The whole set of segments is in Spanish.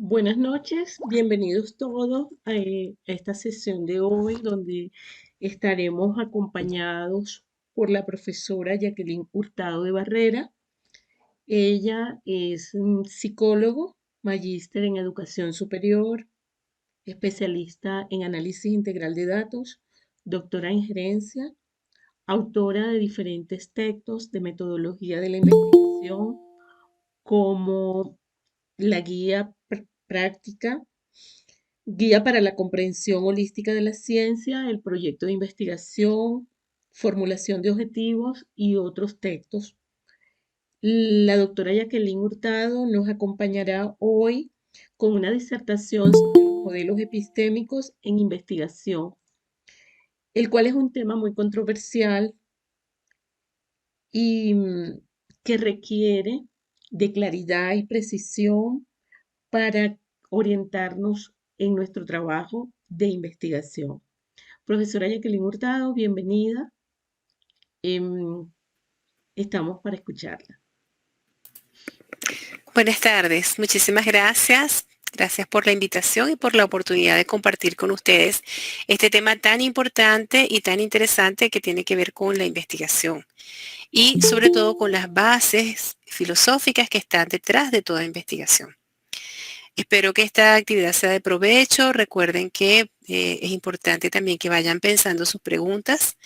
Buenas noches, bienvenidos todos a esta sesión de hoy donde estaremos acompañados por la profesora Jacqueline Hurtado de Barrera. Ella es psicólogo, magíster en educación superior, especialista en análisis integral de datos, doctora en gerencia, autora de diferentes textos de metodología de la investigación como la guía práctica, guía para la comprensión holística de la ciencia, el proyecto de investigación, formulación de objetivos y otros textos. La doctora Jacqueline Hurtado nos acompañará hoy con una disertación sobre los modelos epistémicos en investigación, el cual es un tema muy controversial y que requiere de claridad y precisión para orientarnos en nuestro trabajo de investigación. Profesora Jacqueline Hurtado, bienvenida. Em, Estamos para escucharla. Buenas tardes, muchísimas gracias. Gracias por la invitación y por la oportunidad de compartir con ustedes este tema tan importante y tan interesante que tiene que ver con la investigación y sobre todo con las bases filosóficas que están detrás de toda investigación. Espero que esta actividad sea de provecho. Recuerden que es importante también que vayan pensando sus preguntas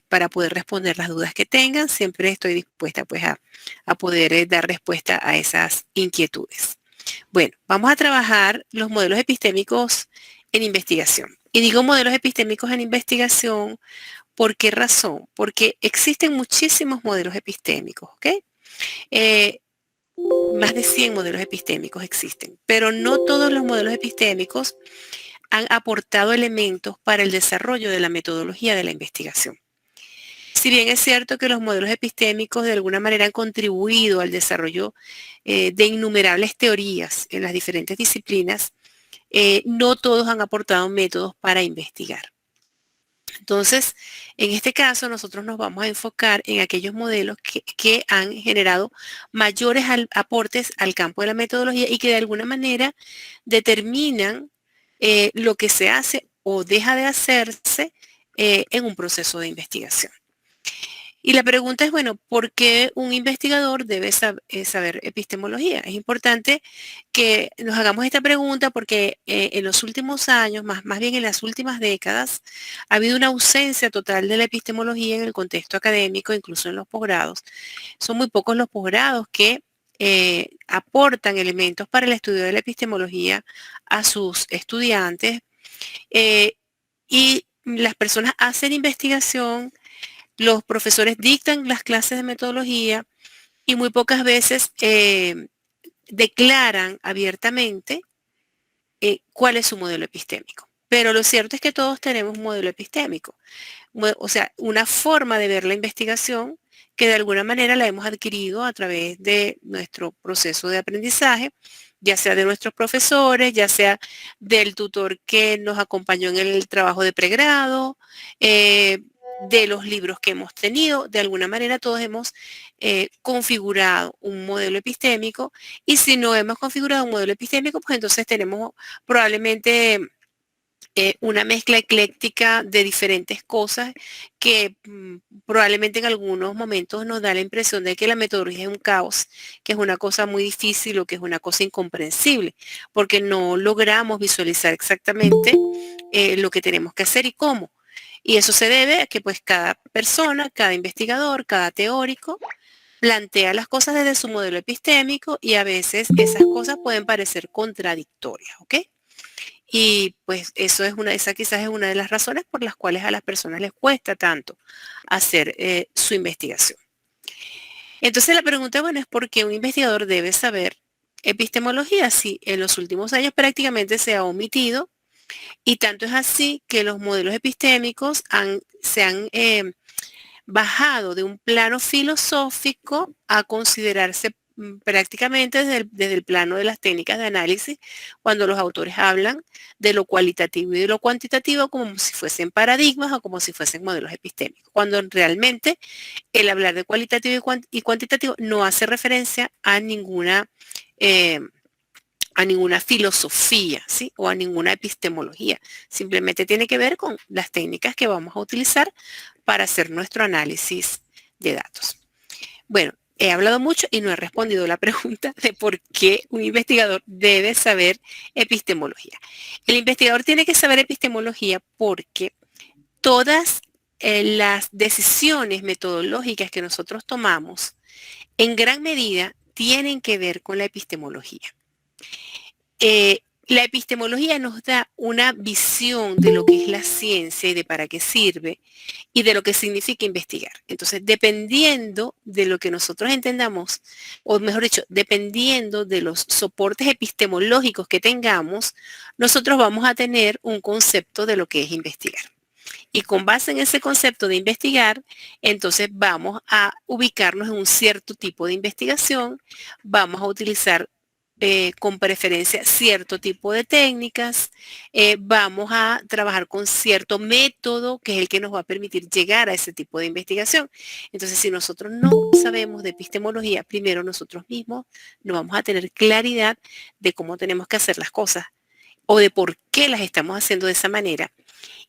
para poder responder las dudas que tengan. Siempre estoy dispuesta pues a poder dar respuesta a esas inquietudes. Bueno, vamos a trabajar los modelos epistémicos en investigación. Y digo modelos epistémicos en investigación, ¿por qué razón? Porque existen muchísimos modelos epistémicos, ¿ok? Eh, Más de 100 modelos epistémicos existen, pero no todos los modelos epistémicos han aportado elementos para el desarrollo de la metodología de la investigación. Si bien es cierto que los modelos epistémicos de alguna manera han contribuido al desarrollo de innumerables teorías en las diferentes disciplinas, no todos han aportado métodos para investigar. Entonces, en este caso, nosotros nos vamos a enfocar en aquellos modelos que han generado mayores aportes al campo de la metodología y que de alguna manera determinan lo que se hace o deja de hacerse en un proceso de investigación. Y la pregunta es, bueno, ¿por qué un investigador debe saber epistemología? Es importante que nos hagamos esta pregunta porque en los últimos años, más bien en las últimas décadas, ha habido una ausencia total de la epistemología en el contexto académico, incluso en los posgrados. Son muy pocos los posgrados que aportan elementos para el estudio de la epistemología a sus estudiantes y las personas hacen investigación, los profesores dictan las clases de metodología y muy pocas veces declaran abiertamente cuál es su modelo epistémico. Pero lo cierto es que todos tenemos un modelo epistémico, o sea, una forma de ver la investigación que de alguna manera la hemos adquirido a través de nuestro proceso de aprendizaje, ya sea de nuestros profesores, ya sea del tutor que nos acompañó en el trabajo de pregrado, de los libros que hemos tenido. De alguna manera todos hemos configurado un modelo epistémico y si no hemos configurado un modelo epistémico, pues entonces tenemos probablemente una mezcla ecléctica de diferentes cosas que probablemente en algunos momentos nos da la impresión de que la metodología es un caos, que es una cosa muy difícil o que es una cosa incomprensible, porque no logramos visualizar exactamente lo que tenemos que hacer y cómo. Y eso se debe a que pues cada persona, cada investigador, cada teórico plantea las cosas desde su modelo epistémico y a veces esas cosas pueden parecer contradictorias, ¿ok? Y pues esa quizás es una de las razones por las cuales a las personas les cuesta tanto hacer su investigación. Entonces la pregunta, bueno, es por qué un investigador debe saber epistemología si en los últimos años prácticamente se ha omitido y tanto es así que los modelos epistémicos se han bajado de un plano filosófico a considerarse prácticamente desde el plano de las técnicas de análisis, cuando los autores hablan de lo cualitativo y de lo cuantitativo como si fuesen paradigmas o como si fuesen modelos epistémicos, cuando realmente el hablar de cualitativo y cuantitativo no hace referencia a ninguna a ninguna filosofía, ¿sí? O a ninguna epistemología. Simplemente tiene que ver con las técnicas que vamos a utilizar para hacer nuestro análisis de datos. Bueno, he hablado mucho y no he respondido la pregunta de por qué un investigador debe saber epistemología. El investigador tiene que saber epistemología porque todas las decisiones metodológicas que nosotros tomamos en gran medida tienen que ver con la epistemología. La epistemología nos da una visión de lo que es la ciencia y de para qué sirve y de lo que significa investigar. Entonces, dependiendo de lo que nosotros entendamos, o mejor dicho, dependiendo de los soportes epistemológicos que tengamos, nosotros vamos a tener un concepto de lo que es investigar. Y con base en ese concepto de investigar, entonces vamos a ubicarnos en un cierto tipo de investigación, vamos a utilizar con preferencia cierto tipo de técnicas, vamos a trabajar con cierto método que es el que nos va a permitir llegar a ese tipo de investigación. Entonces, si nosotros no sabemos de epistemología, primero nosotros mismos no vamos a tener claridad de cómo tenemos que hacer las cosas o de por qué las estamos haciendo de esa manera.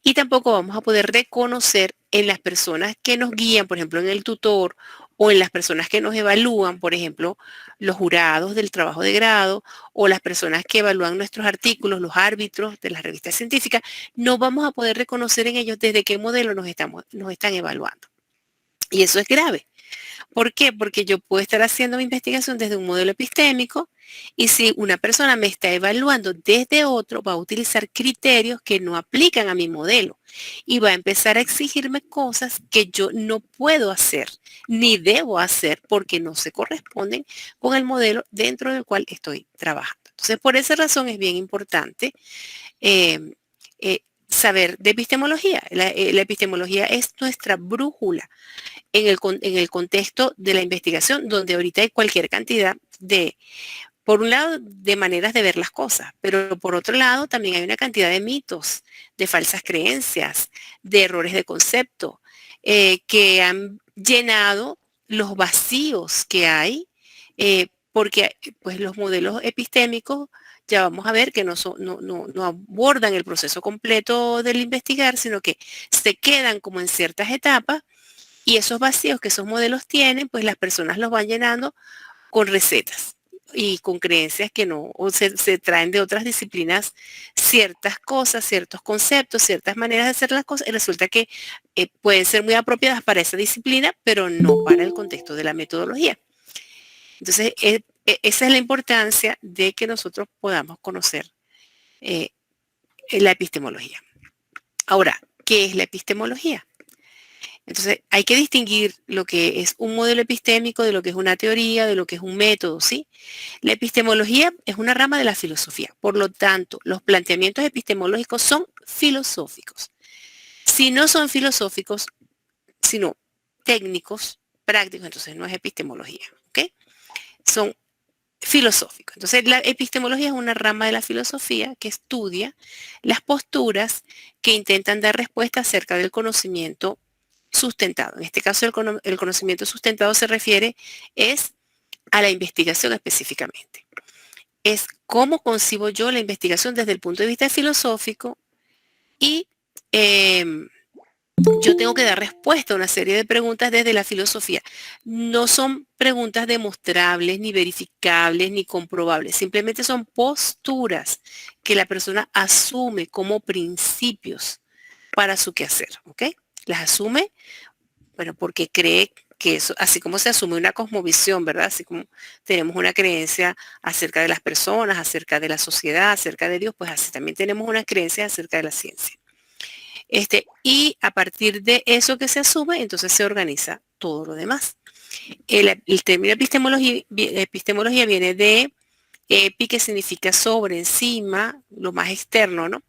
Y tampoco vamos a poder reconocer en las personas que nos guían, por ejemplo, en el tutor o en las personas que nos evalúan, por ejemplo, los jurados del trabajo de grado o las personas que evalúan nuestros artículos, los árbitros de las revistas científicas, no vamos a poder reconocer en ellos desde qué modelo nos están evaluando. Y eso es grave. ¿Por qué? Porque yo puedo estar haciendo mi investigación desde un modelo epistémico y si una persona me está evaluando desde otro, va a utilizar criterios que no aplican a mi modelo y va a empezar a exigirme cosas que yo no puedo hacer ni debo hacer porque no se corresponden con el modelo dentro del cual estoy trabajando. Entonces, por esa razón es bien importante eh, saber de epistemología. La epistemología es nuestra brújula en el contexto de la investigación, donde ahorita hay cualquier cantidad de, por un lado, de maneras de ver las cosas, pero por otro lado también hay una cantidad de mitos, de falsas creencias, de errores de concepto, que han llenado los vacíos que hay, porque pues los modelos epistémicos ya vamos a ver que no abordan el proceso completo del investigar, sino que se quedan como en ciertas etapas y esos vacíos que esos modelos tienen, pues las personas los van llenando con recetas y con creencias que no, o se traen de otras disciplinas ciertas cosas, ciertos conceptos, ciertas maneras de hacer las cosas, y resulta que pueden ser muy apropiadas para esa disciplina, pero no para el contexto de la metodología. Entonces, esa es la importancia de que nosotros podamos conocer eh, la epistemología. Ahora, ¿qué es la epistemología? Entonces, hay que distinguir lo que es un modelo epistémico de lo que es una teoría, de lo que es un método, ¿sí? La epistemología es una rama de la filosofía. Por lo tanto, los planteamientos epistemológicos son filosóficos. Si no son filosóficos, sino técnicos, prácticos, entonces no es epistemología, ¿ok? Son filosóficos. Entonces, la epistemología es una rama de la filosofía que estudia las posturas que intentan dar respuesta acerca del conocimiento sustentado. En este caso, el conocimiento sustentado se refiere es a la investigación específicamente. Es cómo concibo yo la investigación desde el punto de vista filosófico y yo tengo que dar respuesta a una serie de preguntas desde la filosofía. No son preguntas demostrables, ni verificables, ni comprobables. Simplemente son posturas que la persona asume como principios para su quehacer, ¿ok? Las asume, bueno, porque cree que eso, así como se asume una cosmovisión, ¿verdad? Así como tenemos una creencia acerca de las personas, acerca de la sociedad, acerca de Dios, pues así también tenemos una creencia acerca de la ciencia. Y a partir de eso que se asume, entonces se organiza todo lo demás. El término epistemología viene de epi, que significa sobre, encima, lo más externo, ¿no?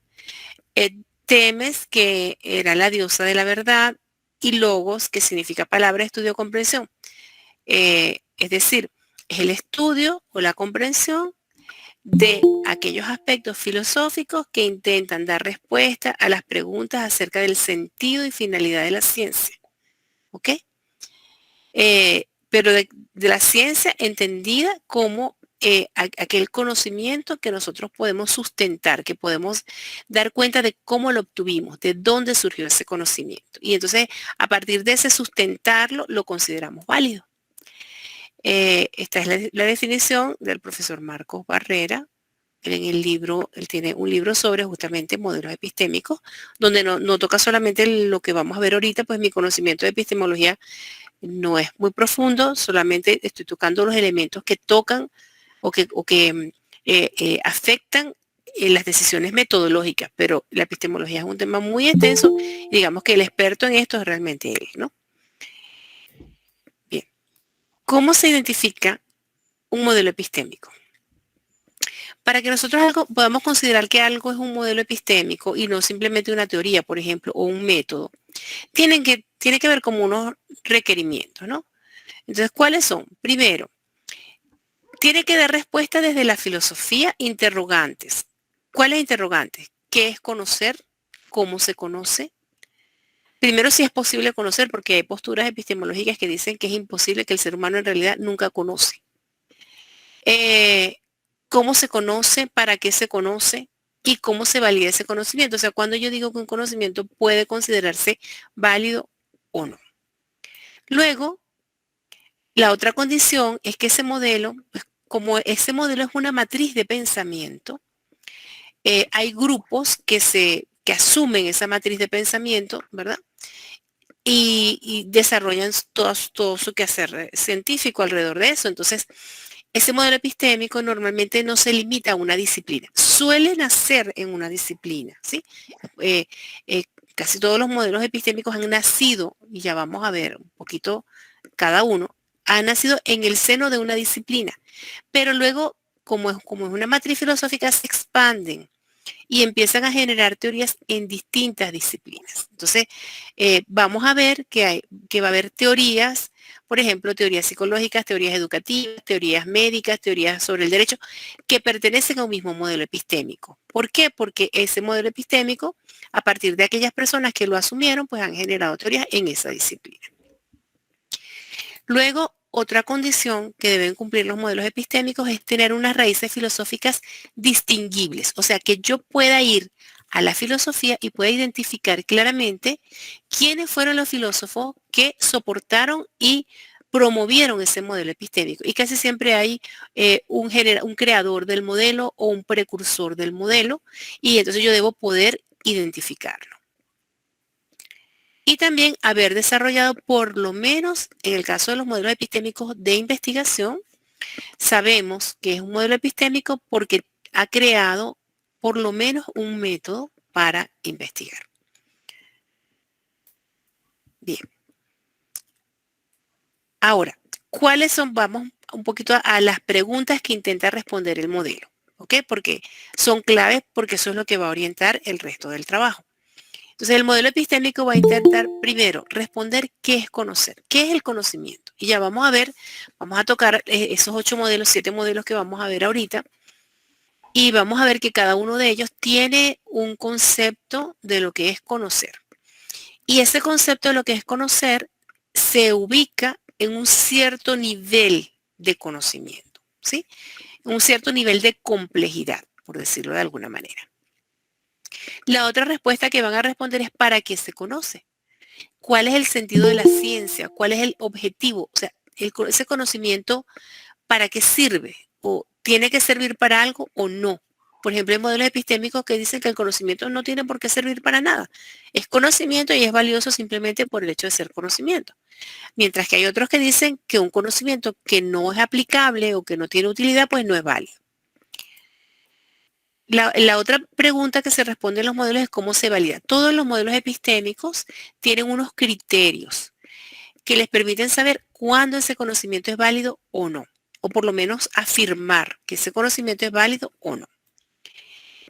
Temes, que era la diosa de la verdad, y logos, que significa palabra, estudio, comprensión. Es decir, es el estudio o la comprensión de aquellos aspectos filosóficos que intentan dar respuesta a las preguntas acerca del sentido y finalidad de la ciencia. ¿Ok? Pero de la ciencia entendida como aquel conocimiento que nosotros podemos sustentar, que podemos dar cuenta de cómo lo obtuvimos, de dónde surgió ese conocimiento. Y entonces, a partir de ese sustentarlo, lo consideramos válido. Esta es la definición del profesor Marcos Barrera. En el libro, él tiene un libro sobre justamente modelos epistémicos, donde no toca solamente lo que vamos a ver ahorita, pues mi conocimiento de epistemología no es muy profundo, solamente estoy tocando los elementos que tocan o que afectan las decisiones metodológicas, pero la epistemología es un tema muy extenso y digamos que el experto en esto es realmente él, ¿no? Bien, ¿cómo se identifica un modelo epistémico? Para que nosotros podamos considerar que algo es un modelo epistémico y no simplemente una teoría, por ejemplo, o un método, tiene que ver como unos requerimientos, ¿no? Entonces, ¿cuáles son? Primero, tiene que dar respuesta desde la filosofía interrogantes. ¿Cuáles interrogantes? ¿Qué es conocer? ¿Cómo se conoce? Primero, si es posible conocer, porque hay posturas epistemológicas que dicen que es imposible, que el ser humano en realidad nunca conoce. ¿Cómo se conoce? ¿Para qué se conoce? ¿Y cómo se valida ese conocimiento? O sea, cuando yo digo que un conocimiento puede considerarse válido o no. Luego, la otra condición es que ese modelo, pues, como ese modelo es una matriz de pensamiento, hay grupos que asumen esa matriz de pensamiento, ¿verdad? Y desarrollan todo su quehacer científico alrededor de eso. Entonces, ese modelo epistémico normalmente no se limita a una disciplina. Suele nacer en una disciplina, ¿sí? Eh, eh, Casi todos los modelos epistémicos han nacido, y ya vamos a ver un poquito cada uno, ha nacido en el seno de una disciplina. Pero luego, como es una matriz filosófica, se expanden y empiezan a generar teorías en distintas disciplinas. Entonces, vamos a ver que va a haber teorías, por ejemplo, teorías psicológicas, teorías educativas, teorías médicas, teorías sobre el derecho, que pertenecen a un mismo modelo epistémico. ¿Por qué? Porque ese modelo epistémico, a partir de aquellas personas que lo asumieron, pues han generado teorías en esa disciplina. Luego, otra condición que deben cumplir los modelos epistémicos es tener unas raíces filosóficas distinguibles, o sea, que yo pueda ir a la filosofía y pueda identificar claramente quiénes fueron los filósofos que soportaron y promovieron ese modelo epistémico. Y casi siempre hay un creador del modelo o un precursor del modelo, y entonces yo debo poder identificarlo. Y también haber desarrollado, por lo menos en el caso de los modelos epistémicos de investigación, sabemos que es un modelo epistémico porque ha creado por lo menos un método para investigar. Bien. Ahora, ¿cuáles son? Vamos un poquito a las preguntas que intenta responder el modelo, ¿ok? Porque son claves, porque eso es lo que va a orientar el resto del trabajo. Entonces, el modelo epistémico va a intentar primero responder qué es conocer, qué es el conocimiento. Y ya vamos a ver, vamos a tocar esos 8 modelos, 7 modelos que vamos a ver ahorita. Y vamos a ver que cada uno de ellos tiene un concepto de lo que es conocer. Y ese concepto de lo que es conocer se ubica en un cierto nivel de conocimiento, ¿sí? Un cierto nivel de complejidad, por decirlo de alguna manera. La otra respuesta que van a responder es ¿para qué se conoce? ¿Cuál es el sentido de la ciencia? ¿Cuál es el objetivo? O sea, ese conocimiento, ¿para qué sirve? ¿O tiene que servir para algo o no? Por ejemplo, hay modelos epistémicos que dicen que el conocimiento no tiene por qué servir para nada. Es conocimiento y es valioso simplemente por el hecho de ser conocimiento. Mientras que hay otros que dicen que un conocimiento que no es aplicable o que no tiene utilidad, pues no es válido. La otra pregunta que se responde en los modelos es cómo se valida. Todos los modelos epistémicos tienen unos criterios que les permiten saber cuándo ese conocimiento es válido o no, o por lo menos afirmar que ese conocimiento es válido o no.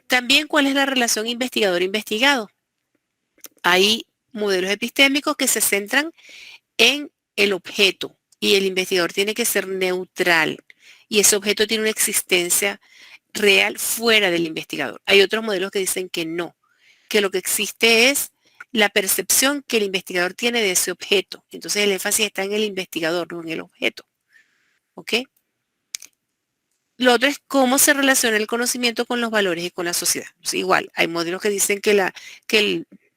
También cuál es la relación investigador-investigado. Hay modelos epistémicos que se centran en el objeto y el investigador tiene que ser neutral y ese objeto tiene una existencia real fuera del investigador. Hay otros modelos que dicen que no, que lo que existe es la percepción que el investigador tiene de ese objeto. Entonces el énfasis está en el investigador, no en el objeto. ¿Ok? Lo otro es cómo se relaciona el conocimiento con los valores y con la sociedad. Pues igual, hay modelos que dicen que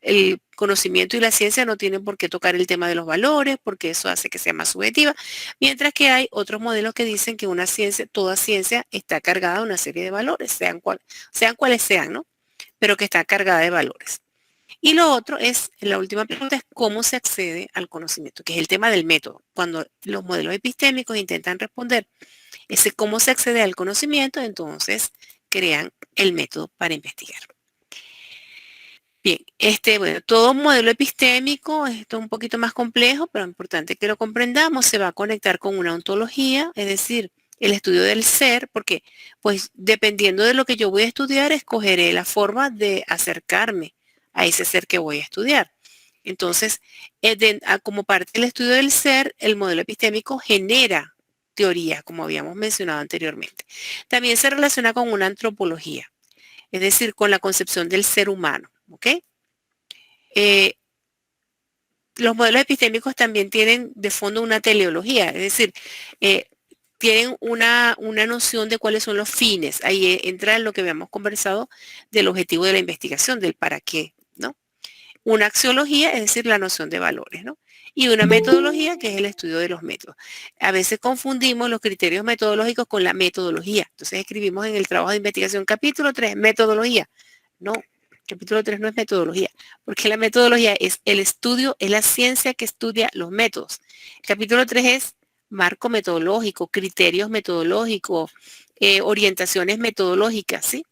el conocimiento y la ciencia no tienen por qué tocar el tema de los valores, porque eso hace que sea más subjetiva, mientras que hay otros modelos que dicen que una ciencia, toda ciencia está cargada de una serie de valores, sean cuales sean, ¿no? Pero que está cargada de valores. Y lo otro es, la última pregunta es cómo se accede al conocimiento, que es el tema del método. Cuando los modelos epistémicos intentan responder ese cómo se accede al conocimiento, entonces crean el método para investigar. Bien, bueno, todo modelo epistémico, esto es un poquito más complejo, pero es importante que lo comprendamos, se va a conectar con una ontología, es decir, el estudio del ser, porque pues dependiendo de lo que yo voy a estudiar, escogeré la forma de acercarme a ese ser que voy a estudiar. Entonces, como parte del estudio del ser, el modelo epistémico genera teorías, como habíamos mencionado anteriormente. También se relaciona con una antropología, es decir, con la concepción del ser humano. ¿Ok? Eh, los modelos epistémicos también tienen de fondo una teleología, es decir, eh, tienen una noción de cuáles son los fines. Ahí entra en lo que habíamos conversado del objetivo de la investigación, del para qué, ¿no? Una axiología, es decir, la noción de valores, ¿no? Y una metodología, que es el estudio de los métodos. A veces confundimos los criterios metodológicos con la metodología. Entonces escribimos en el trabajo de investigación capítulo 3, metodología. No, capítulo 3 no es metodología, porque la metodología es el estudio, es la ciencia que estudia los métodos. El capítulo 3 es marco metodológico, criterios metodológicos, orientaciones metodológicas, ¿sí?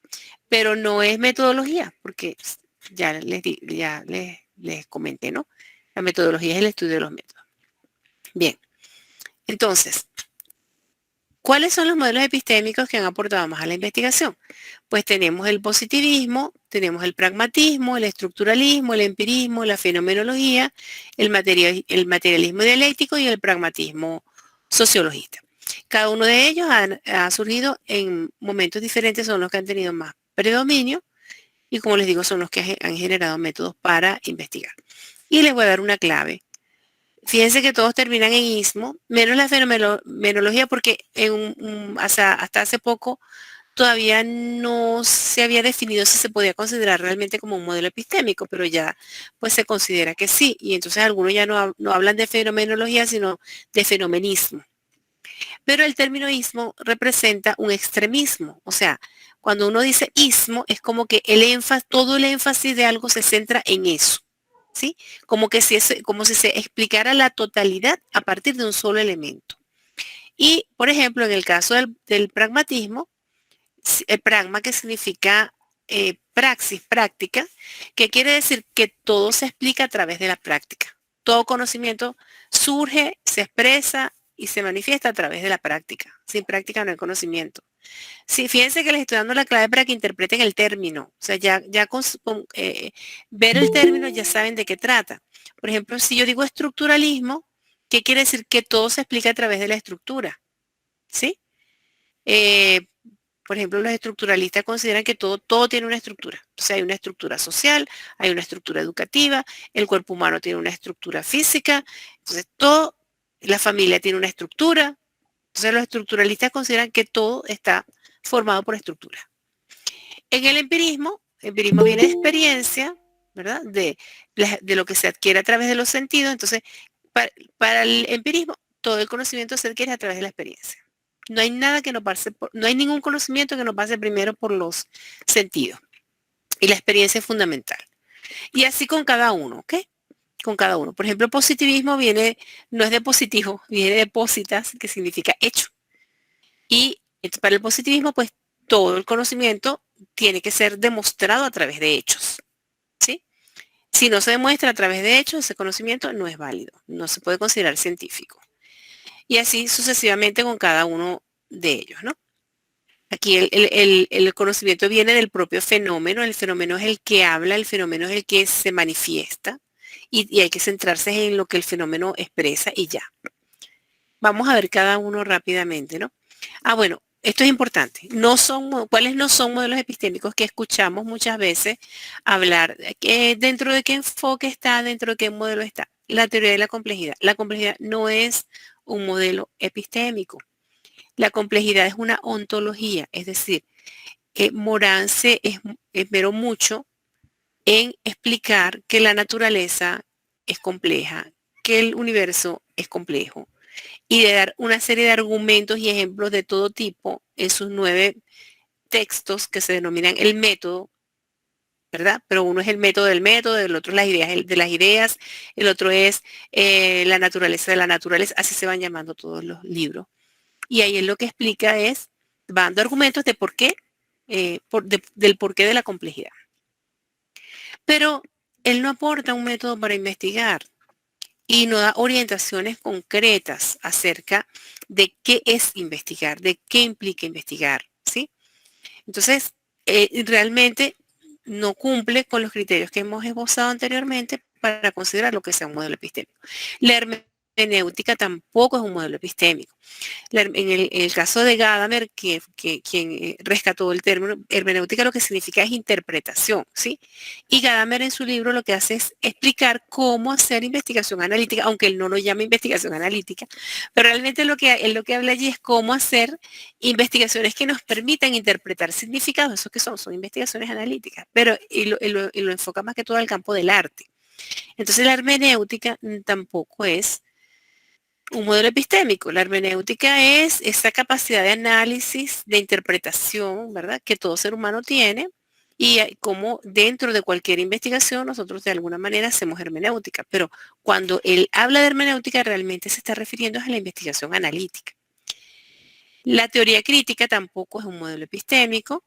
Pero no es metodología, porque ya les comenté, ¿no? La metodología es el estudio de los métodos. Bien, entonces, ¿cuáles son los modelos epistémicos que han aportado más a la investigación? Pues tenemos el positivismo, tenemos el pragmatismo, el estructuralismo, el empirismo, la fenomenología, el materialismo dialéctico y el pragmatismo sociologista. Cada uno de ellos ha surgido en momentos diferentes, son los que han tenido más predominio y, como les digo, son los que han generado métodos para investigar. Y les voy a dar una clave. Fíjense que todos terminan en ismo, menos la fenomenología, porque hasta hace poco todavía no se había definido si se podía considerar realmente como un modelo epistémico, pero ya pues se considera que sí. Y entonces algunos ya no hablan de fenomenología, sino de fenomenismo. Pero el término ismo representa un extremismo. O sea, cuando uno dice ismo, es como que todo el énfasis de algo se centra en eso. ¿Sí? Como si se explicara la totalidad a partir de un solo elemento. Y, por ejemplo, en el caso del pragmatismo, el pragma, que significa praxis, práctica, que quiere decir que todo se explica a través de la práctica. Todo conocimiento surge, se expresa y se manifiesta a través de la práctica. Sin práctica no hay conocimiento. Sí, fíjense que les estoy dando la clave para que interpreten el término. O sea, ya con ver el término ya saben de qué trata. Por ejemplo, si yo digo estructuralismo, ¿qué quiere decir? Que todo se explica a través de la estructura. ¿Sí? Eh, por ejemplo, los estructuralistas consideran que todo tiene una estructura. Entonces hay una estructura social, hay una estructura educativa, el cuerpo humano tiene una estructura física, entonces la familia tiene una estructura. Entonces los estructuralistas consideran que todo está formado por estructura. En el empirismo viene de experiencia, ¿verdad? De lo que se adquiere a través de los sentidos. Entonces, para el empirismo, todo el conocimiento se adquiere a través de la experiencia. No hay nada que no pase no hay ningún conocimiento que no pase primero por los sentidos. Y la experiencia es fundamental. Y así con cada uno, ¿ok? Con cada uno. Por ejemplo, positivismo no es de positivo, viene de positas, que significa hecho. Y para el positivismo, pues todo el conocimiento tiene que ser demostrado a través de hechos. ¿Sí? Si no se demuestra a través de hechos, ese conocimiento no es válido, no se puede considerar científico. Y así sucesivamente con cada uno de ellos, ¿no? Aquí el conocimiento viene del propio fenómeno, el fenómeno es el que habla, el fenómeno es el que se manifiesta y hay que centrarse en lo que el fenómeno expresa y ya. Vamos a ver cada uno rápidamente, ¿no? Bueno, esto es importante. ¿Cuáles no son modelos epistémicos que escuchamos muchas veces hablar? ¿Dentro de qué enfoque está? ¿Dentro de qué modelo está? La teoría de la complejidad. La complejidad no es un modelo epistémico. La complejidad es una ontología, es decir, Morán se esmeró mucho en explicar que la naturaleza es compleja, que el universo es complejo, y de dar una serie de argumentos y ejemplos de todo tipo en sus 9 textos que se denominan el método, ¿verdad? Pero uno es el método del método, el otro es las ideas de las ideas, el otro es la naturaleza de la naturaleza, así se van llamando todos los libros. Y ahí él lo que explica es, va dando argumentos de por qué, del porqué de la complejidad. Pero él no aporta un método para investigar y no da orientaciones concretas acerca de qué es investigar, de qué implica investigar, ¿sí? Entonces, realmente no cumple con los criterios que hemos esbozado anteriormente para considerar lo que sea un modelo epistémico. La hermenéutica tampoco es un modelo epistémico. En el caso de Gadamer, quien rescató el término hermenéutica, lo que significa es interpretación, ¿sí? Y Gadamer en su libro lo que hace es explicar cómo hacer investigación analítica, aunque él no lo llama investigación analítica, pero realmente él lo que habla allí es cómo hacer investigaciones que nos permitan interpretar significados. ¿Eso qué son? Son investigaciones analíticas, pero lo enfoca más que todo al campo del arte. Entonces la hermenéutica tampoco es un modelo epistémico. La hermenéutica es esa capacidad de análisis, de interpretación, ¿verdad? Que todo ser humano tiene y como dentro de cualquier investigación nosotros de alguna manera hacemos hermenéutica. Pero cuando él habla de hermenéutica realmente se está refiriendo a la investigación analítica. La teoría crítica tampoco es un modelo epistémico.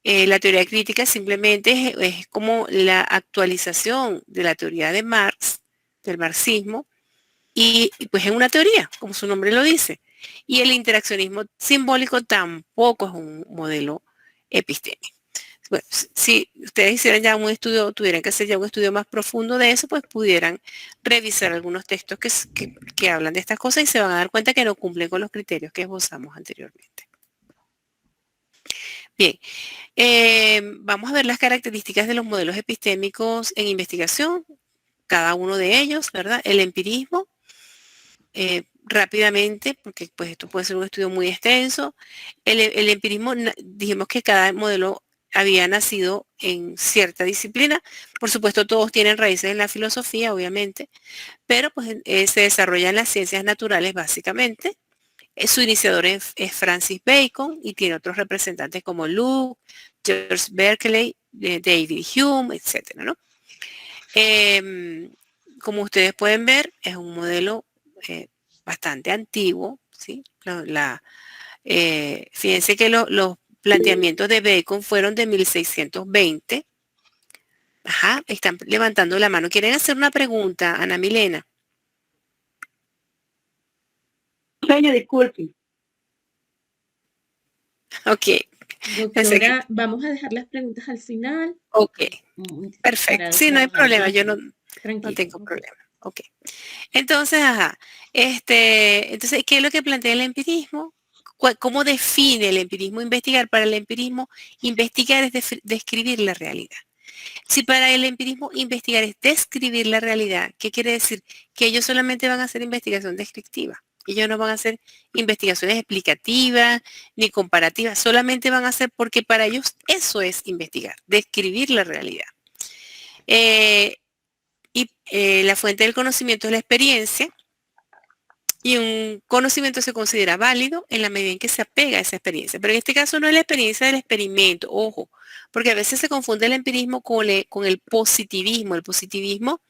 La teoría crítica simplemente es como la actualización de la teoría de Marx, del marxismo, y pues es una teoría, como su nombre lo dice. Y el interaccionismo simbólico tampoco es un modelo epistémico. Bueno, si ustedes hicieran ya un estudio, tuvieran que hacer ya un estudio más profundo de eso, pues pudieran revisar algunos textos que hablan de estas cosas y se van a dar cuenta que no cumplen con los criterios que esbozamos anteriormente. Bien, vamos a ver las características de los modelos epistémicos en investigación, cada uno de ellos, ¿verdad? El empirismo, rápidamente, porque pues esto puede ser un estudio muy extenso. El empirismo, dijimos que cada modelo había nacido en cierta disciplina. Por supuesto, todos tienen raíces en la filosofía, obviamente, pero pues se desarrolla en las ciencias naturales básicamente. Su iniciador es Francis Bacon y tiene otros representantes como Luke, George Berkeley, David Hume, etcétera, ¿no? Como ustedes pueden ver, es un modelo bastante antiguo, ¿sí? Fíjense que los planteamientos de Bacon fueron de 1620. Ajá, están levantando la mano. ¿Quieren hacer una pregunta, Ana Milena? Sueño, disculpe. Ok. Doctora, vamos a dejar las preguntas al final. Ok, perfecto. Sí, no hay problema, yo no tengo okay. problema. Ok. Entonces, ajá. Entonces, ¿qué es lo que plantea el empirismo? ¿Cómo define el empirismo investigar? Para el empirismo, investigar es describir la realidad. Si para el empirismo investigar es describir la realidad, ¿qué quiere decir? Que ellos solamente van a hacer investigación descriptiva. Ellos no van a hacer investigaciones explicativas ni comparativas, solamente van a hacer porque para ellos eso es investigar, describir la realidad. La fuente del conocimiento es la experiencia y un conocimiento se considera válido en la medida en que se apega a esa experiencia. Pero en este caso no es la experiencia del experimento, ojo, porque a veces se confunde el empirismo con el positivismo. El positivismo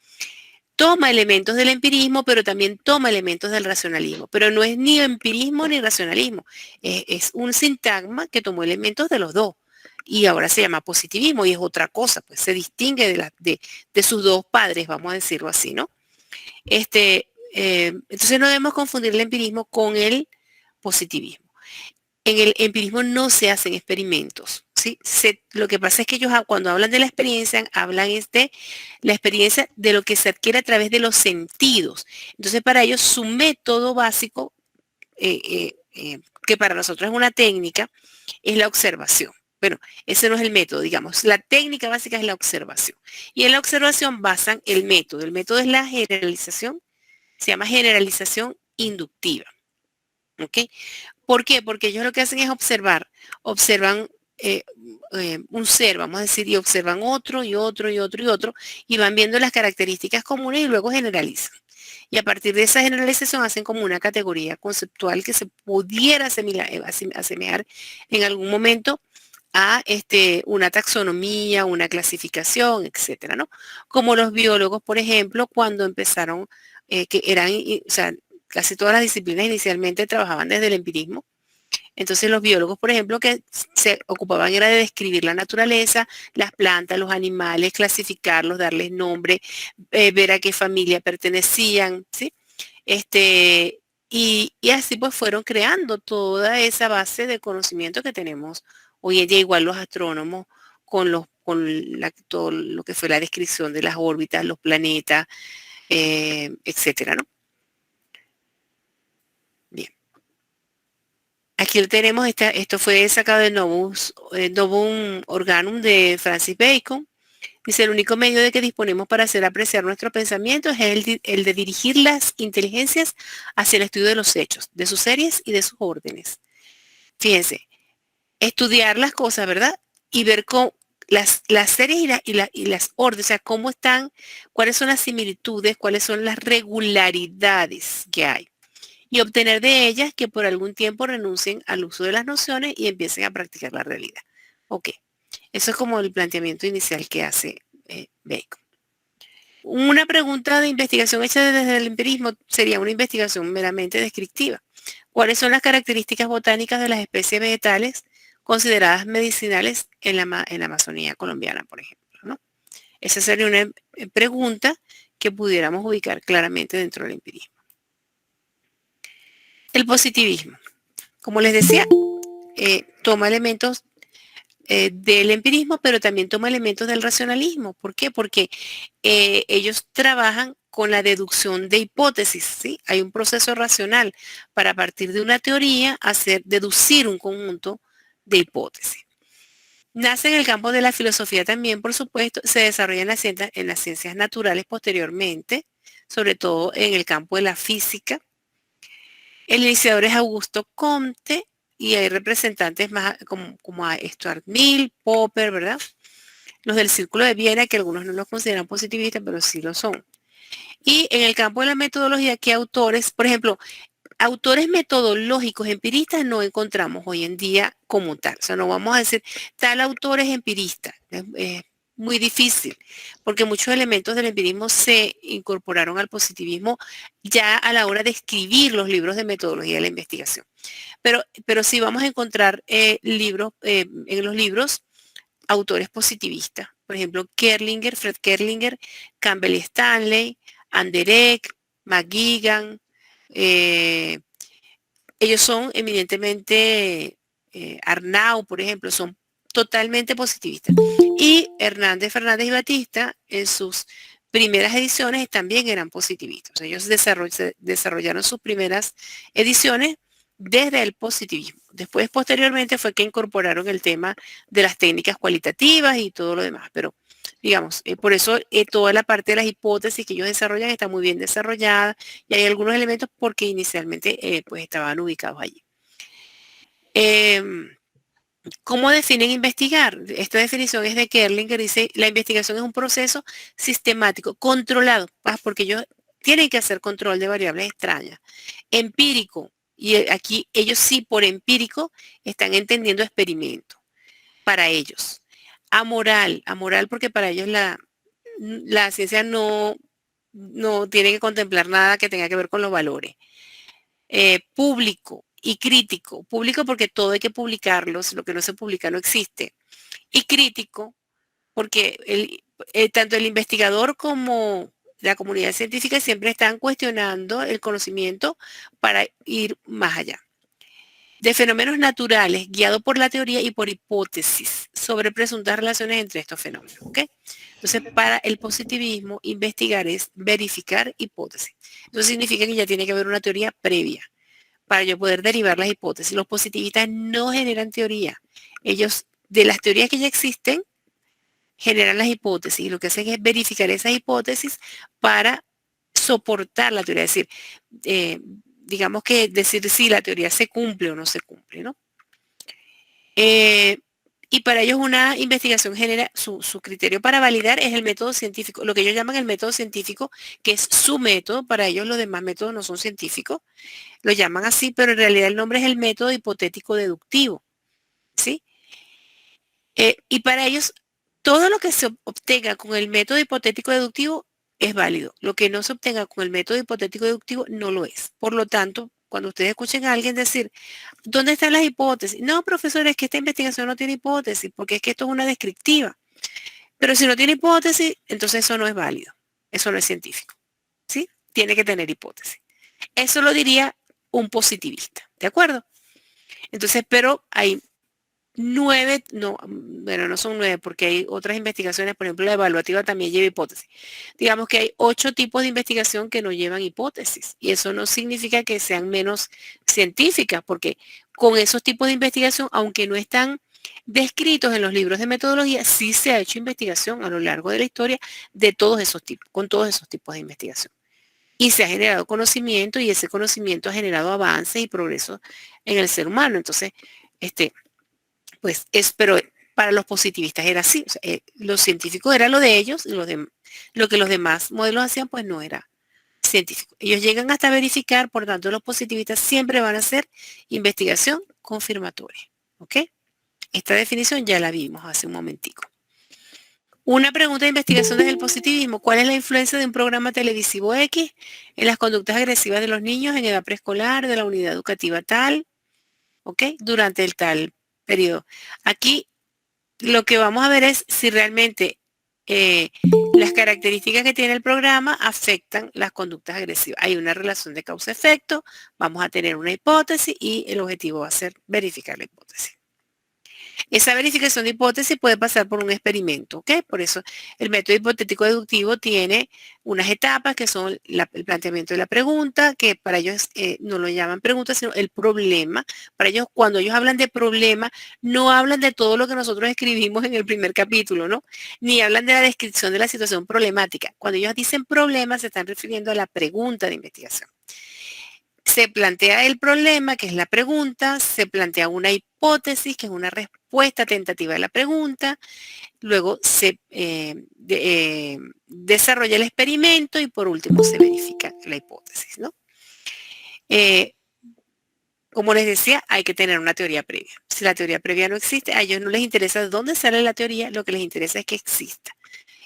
toma elementos del empirismo, pero también toma elementos del racionalismo. Pero no es ni empirismo ni racionalismo. Es un sintagma que tomó elementos de los dos. Y ahora se llama positivismo y es otra cosa, pues se distingue de sus dos padres, vamos a decirlo así, ¿no? Entonces no debemos confundir el empirismo con el positivismo. En el empirismo no se hacen experimentos, ¿sí? Lo que pasa es que ellos cuando hablan de la experiencia, hablan de la experiencia de lo que se adquiere a través de los sentidos. Entonces para ellos su método básico, que para nosotros es una técnica, es la observación. Bueno, ese no es el método, digamos. La técnica básica es la observación. Y en la observación basan el método. El método es la generalización, se llama generalización inductiva. ¿Ok? ¿Por qué? Porque ellos lo que hacen es observar, observan un ser, vamos a decir, y observan otro y otro y otro y otro, y van viendo las características comunes y luego generalizan. Y a partir de esa generalización hacen como una categoría conceptual que se pudiera asemejar en algún momento a una taxonomía, una clasificación, etcétera, ¿no? Como los biólogos, por ejemplo, cuando empezaron, que eran, o sea, casi todas las disciplinas inicialmente trabajaban desde el empirismo. Entonces los biólogos, por ejemplo, que se ocupaban era de describir la naturaleza, las plantas, los animales, clasificarlos, darles nombre, ver a qué familia pertenecían, ¿sí? Y así pues fueron creando toda esa base de conocimiento que tenemos hoy en día, igual los astrónomos con todo lo que fue la descripción de las órbitas, los planetas, etcétera, ¿no? Bien. Aquí lo tenemos, esto fue sacado de Novum Organum de Francis Bacon. Dice, el único medio de que disponemos para hacer apreciar nuestros pensamientos es el de dirigir las inteligencias hacia el estudio de los hechos, de sus series y de sus órdenes. Fíjense, estudiar las cosas, ¿verdad? Y ver cómo las series y las órdenes, o sea, cómo están, cuáles son las similitudes, cuáles son las regularidades que hay. Y obtener de ellas que por algún tiempo renuncien al uso de las nociones y empiecen a practicar la realidad. Ok, eso es como el planteamiento inicial que hace Bacon. Una pregunta de investigación hecha desde el empirismo sería una investigación meramente descriptiva. ¿Cuáles son las características botánicas de las especies vegetales consideradas medicinales en la Amazonía colombiana, por ejemplo, ¿no? Esa sería una pregunta que pudiéramos ubicar claramente dentro del empirismo. El positivismo, como les decía, toma elementos del empirismo, pero también toma elementos del racionalismo. ¿Por qué? Porque ellos trabajan con la deducción de hipótesis, ¿sí? Hay un proceso racional para a partir de una teoría deducir un conjunto de hipótesis. Nace en el campo de la filosofía también, por supuesto, se desarrolla en las ciencias naturales posteriormente, sobre todo en el campo de la física. El iniciador es Augusto Comte y hay representantes más como a Stuart Mill, Popper, ¿verdad? Los del Círculo de Viena, que algunos no los consideran positivistas, pero sí lo son. Y en el campo de la metodología, ¿qué autores? Por ejemplo, autores metodológicos empiristas no encontramos hoy en día como tal. O sea, no vamos a decir tal autor es empirista. Es muy difícil, porque muchos elementos del empirismo se incorporaron al positivismo ya a la hora de escribir los libros de metodología de la investigación. Pero sí vamos a encontrar en los libros autores positivistas. Por ejemplo, Fred Kerlinger, Campbell Stanley, Anderek, McGuigan. Ellos son eminentemente, Arnau, por ejemplo, son totalmente positivistas. Y Fernández y Batista, en sus primeras ediciones, también eran positivistas. Ellos desarrollaron sus primeras ediciones desde el positivismo. Después, posteriormente, fue que incorporaron el tema de las técnicas cualitativas y todo lo demás. Pero, digamos, por eso toda la parte de las hipótesis que ellos desarrollan está muy bien desarrollada y hay algunos elementos porque inicialmente pues estaban ubicados allí. ¿Cómo definen investigar? Esta definición es de Kerlinger, dice, la investigación es un proceso sistemático, controlado, porque ellos tienen que hacer control de variables extrañas, empírico, y aquí ellos sí por empírico están entendiendo experimento para ellos. Amoral porque para ellos la ciencia no tiene que contemplar nada que tenga que ver con los valores. Público y crítico. Público porque todo hay que publicarlos, lo que no se publica no existe. Y crítico porque tanto el investigador como la comunidad científica siempre están cuestionando el conocimiento para ir más allá. De fenómenos naturales, guiado por la teoría y por hipótesis sobre presuntas relaciones entre estos fenómenos. ¿Okay? Entonces, para el positivismo, investigar es verificar hipótesis. Eso significa que ya tiene que haber una teoría previa para yo poder derivar las hipótesis. Los positivistas no generan teoría. Ellos, de las teorías que ya existen, generan las hipótesis. Y lo que hacen es verificar esas hipótesis para soportar la teoría. Es decir, digamos que decir si la teoría se cumple o no se cumple, ¿no? Y para ellos una investigación genera, su criterio para validar es el método científico, lo que ellos llaman el método científico, que es su método. Para ellos los demás métodos no son científicos, lo llaman así, pero en realidad el nombre es el método hipotético deductivo, ¿sí? Y para ellos todo lo que se obtenga con el método hipotético deductivo es válido. Lo que no se obtenga con el método hipotético deductivo no lo es. Por lo tanto, cuando ustedes escuchen a alguien decir, ¿dónde están las hipótesis? No, profesor, es que esta investigación no tiene hipótesis, porque es que esto es una descriptiva. Pero si no tiene hipótesis, entonces eso no es válido. Eso no es científico. ¿Sí? Tiene que tener hipótesis. Eso lo diría un positivista. ¿De acuerdo? Entonces, pero hay 9, no, bueno, no son 9 porque hay otras investigaciones, por ejemplo, la evaluativa también lleva hipótesis. Digamos que hay 8 tipos de investigación que no llevan hipótesis y eso no significa que sean menos científicas, porque con esos tipos de investigación, aunque no están descritos en los libros de metodología, sí se ha hecho investigación a lo largo de la historia de todos esos tipos, con todos esos tipos de investigación. Y se ha generado conocimiento y ese conocimiento ha generado avances y progresos en el ser humano. Entonces, pues pero para los positivistas era así. O sea, lo científico era lo de ellos y lo que los demás modelos hacían, pues no era científico. Ellos llegan hasta verificar, por tanto, los positivistas siempre van a hacer investigación confirmatoria. ¿Ok? Esta definición ya la vimos hace un momentico. Una pregunta de investigación desde el positivismo. ¿Cuál es la influencia de un programa televisivo X en las conductas agresivas de los niños en edad preescolar, de la unidad educativa tal, ¿ok? Durante el tal periodo? Aquí lo que vamos a ver es si realmente las características que tiene el programa afectan las conductas agresivas. Hay una relación de causa-efecto, vamos a tener una hipótesis y el objetivo va a ser verificar la hipótesis. Esa verificación de hipótesis puede pasar por un experimento, ¿ok? Por eso el método hipotético deductivo tiene unas etapas que son el planteamiento de la pregunta, que para ellos no lo llaman pregunta, sino el problema. Para ellos, cuando ellos hablan de problema, no hablan de todo lo que nosotros escribimos en el primer capítulo, ¿no? Ni hablan de la descripción de la situación problemática. Cuando ellos dicen problema, se están refiriendo a la pregunta de investigación. Se plantea el problema, que es la pregunta, se plantea una hipótesis, que es una respuesta tentativa a la pregunta, luego se desarrolla el experimento y por último se verifica la hipótesis, ¿no? Como les decía, hay que tener una teoría previa. Si la teoría previa no existe, a ellos no les interesa de dónde sale la teoría, lo que les interesa es que exista.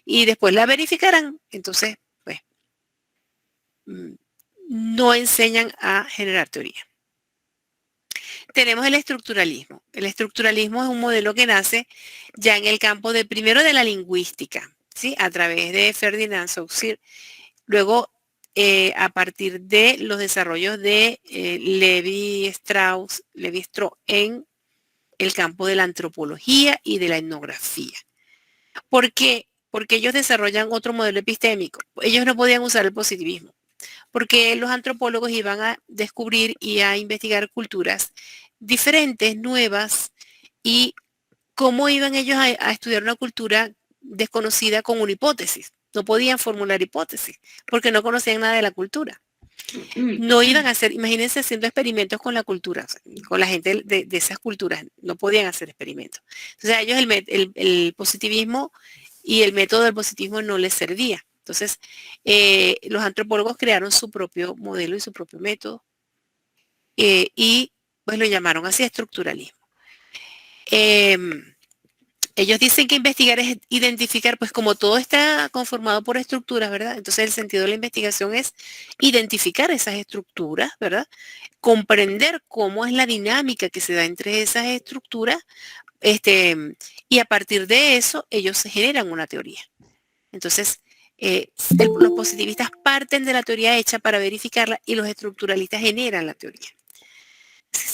Y después la verificarán, entonces, pues, no enseñan a generar teoría. Tenemos el estructuralismo. El estructuralismo es un modelo que nace ya en el campo primero de la lingüística, ¿sí? A través de Ferdinand Saussure. Luego, a partir de los desarrollos de Levi-Strauss en el campo de la antropología y de la etnografía. ¿Por qué? Porque ellos desarrollan otro modelo epistémico. Ellos no podían usar el positivismo, porque los antropólogos iban a descubrir y a investigar culturas diferentes, nuevas, y cómo iban ellos a estudiar una cultura desconocida con una hipótesis. No podían formular hipótesis, porque no conocían nada de la cultura. No iban a hacer, imagínense haciendo experimentos con la cultura, con la gente de esas culturas, no podían hacer experimentos. Entonces a ellos el positivismo y el método del positivismo no les servía. Entonces, los antropólogos crearon su propio modelo y su propio método y pues lo llamaron así estructuralismo. Ellos dicen que investigar es identificar, pues como todo está conformado por estructuras, ¿verdad? Entonces el sentido de la investigación es identificar esas estructuras, ¿verdad? Comprender cómo es la dinámica que se da entre esas estructuras, y a partir de eso ellos se generan una teoría. Entonces, los positivistas parten de la teoría hecha para verificarla y los estructuralistas generan la teoría.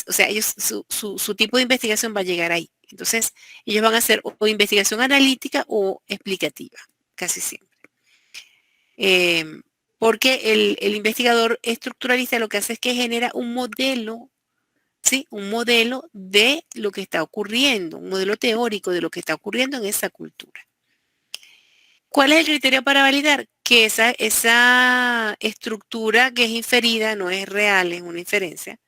O sea, ellos, su tipo de investigación va a llegar ahí. Entonces, ellos van a hacer o investigación analítica o explicativa, casi siempre. Porque el investigador estructuralista lo que hace es que genera un modelo, ¿sí? Un modelo de lo que está ocurriendo, un modelo teórico de lo que está ocurriendo en esa cultura. ¿Cuál es el criterio para validar? Que esa estructura que es inferida, no es real, es una inferencia,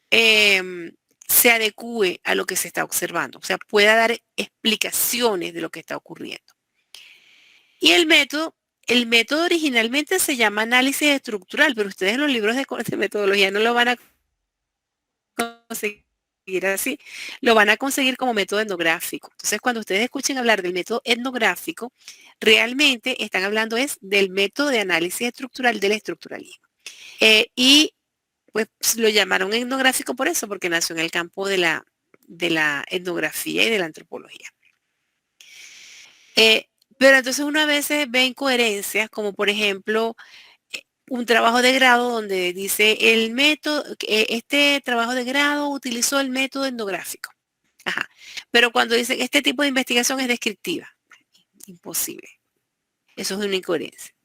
se adecue a lo que se está observando, o sea, pueda dar explicaciones de lo que está ocurriendo. Y el método originalmente se llama análisis estructural, pero ustedes en los libros de metodología no lo van a conseguir así, lo van a conseguir como método etnográfico. Entonces, cuando ustedes escuchen hablar del método etnográfico, realmente están hablando es del método de análisis estructural del estructuralismo. Y pues lo llamaron etnográfico por eso, porque nació en el campo de la etnografía y de la antropología. Pero entonces uno a veces ve incoherencias, como por ejemplo, un trabajo de grado donde dice el método, este trabajo de grado utilizó el método etnográfico. Ajá. Pero cuando dicen este tipo de investigación es descriptiva, imposible. Eso es una incoherencia.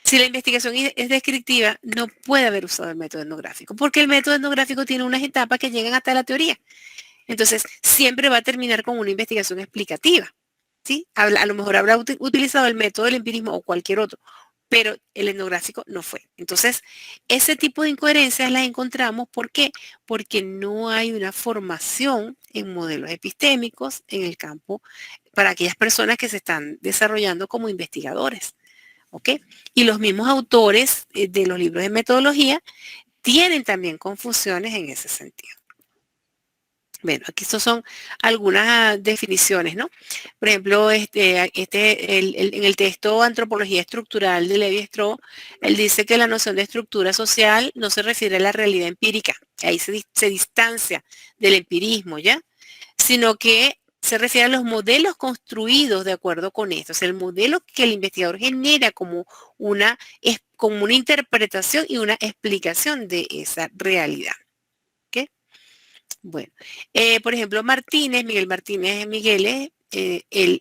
Si la investigación es descriptiva, no puede haber usado el método etnográfico, porque el método etnográfico tiene unas etapas que llegan hasta la teoría. Entonces, siempre va a terminar con una investigación explicativa. ¿Sí? A lo mejor habrá utilizado el método del empirismo o cualquier otro, pero el etnográfico no fue. Entonces, ese tipo de incoherencias las encontramos, ¿por qué? Porque no hay una formación en modelos epistémicos en el campo para aquellas personas que se están desarrollando como investigadores. ¿Ok? Y los mismos autores de los libros de metodología tienen también confusiones en ese sentido. Bueno, aquí estos son algunas definiciones, ¿no? Por ejemplo, en el texto Antropología Estructural de Levi-Strauss, él dice que la noción de estructura social no se refiere a la realidad empírica, ahí se distancia del empirismo, ¿ya? Sino que se refiere a los modelos construidos de acuerdo con esto, o sea, el modelo que el investigador genera como como una interpretación y una explicación de esa realidad. Bueno, por ejemplo, Miguel Martínez Migueles, en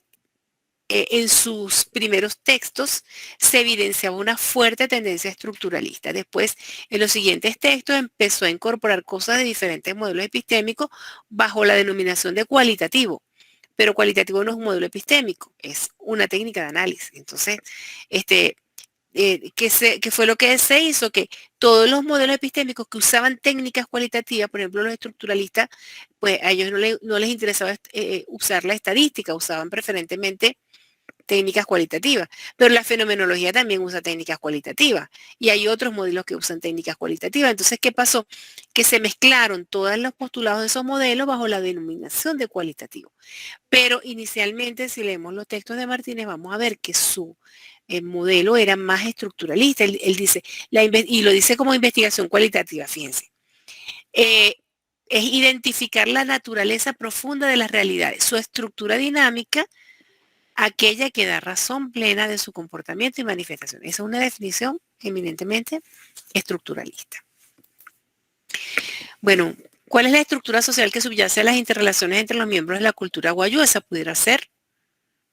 sus primeros textos se evidenciaba una fuerte tendencia estructuralista. Después, en los siguientes textos, empezó a incorporar cosas de diferentes modelos epistémicos bajo la denominación de cualitativo. Pero cualitativo no es un modelo epistémico, es una técnica de análisis. Entonces, que fue lo que se hizo, que todos los modelos epistémicos que usaban técnicas cualitativas, por ejemplo los estructuralistas, pues a ellos no les interesaba usar la estadística, usaban preferentemente técnicas cualitativas, pero la fenomenología también usa técnicas cualitativas y hay otros modelos que usan técnicas cualitativas. Entonces, ¿qué pasó? Que se mezclaron todos los postulados de esos modelos bajo la denominación de cualitativo. Pero inicialmente, si leemos los textos de Martínez, vamos a ver que su modelo era más estructuralista. Él dice, y lo dice como investigación cualitativa, fíjense. Es identificar la naturaleza profunda de las realidades, su estructura dinámica, aquella que da razón plena de su comportamiento y manifestación. Esa es una definición eminentemente estructuralista. Bueno, ¿cuál es la estructura social que subyace a las interrelaciones entre los miembros de la cultura guayú? Esa pudiera ser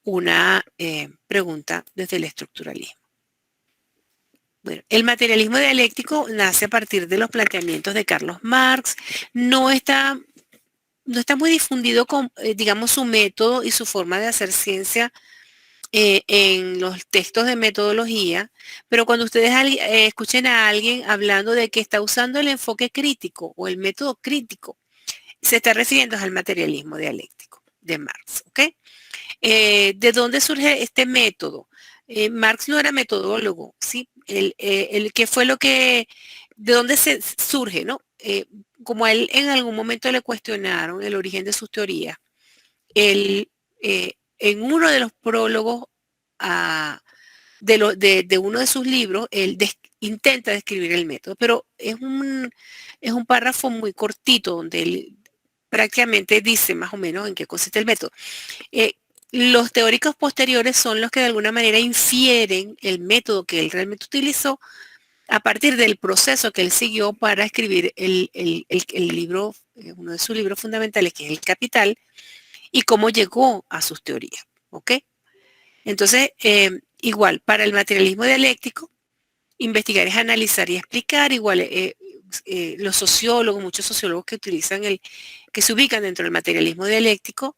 una pregunta desde el estructuralismo. Bueno, el materialismo dialéctico nace a partir de los planteamientos de Carlos Marx. No está muy difundido con, digamos, su método y su forma de hacer ciencia en los textos de metodología, pero cuando ustedes escuchen a alguien hablando de que está usando el enfoque crítico o el método crítico, se está refiriendo al materialismo dialéctico de Marx, ¿ok? ¿De dónde surge este método? Marx no era metodólogo, ¿sí? ¿Qué fue de dónde se surge, ¿no? Como a él en algún momento le cuestionaron el origen de sus teorías, él, en uno de los prólogos de uno de sus libros, él intenta describir el método, pero es un párrafo muy cortito donde él prácticamente dice más o menos en qué consiste el método. Los teóricos posteriores son los que de alguna manera infieren el método que él realmente utilizó a partir del proceso que él siguió para escribir el libro, uno de sus libros fundamentales, que es El Capital, y cómo llegó a sus teorías, ¿ok? Entonces, igual, para el materialismo dialéctico, investigar es analizar y explicar, igual, muchos sociólogos que se ubican dentro del materialismo dialéctico,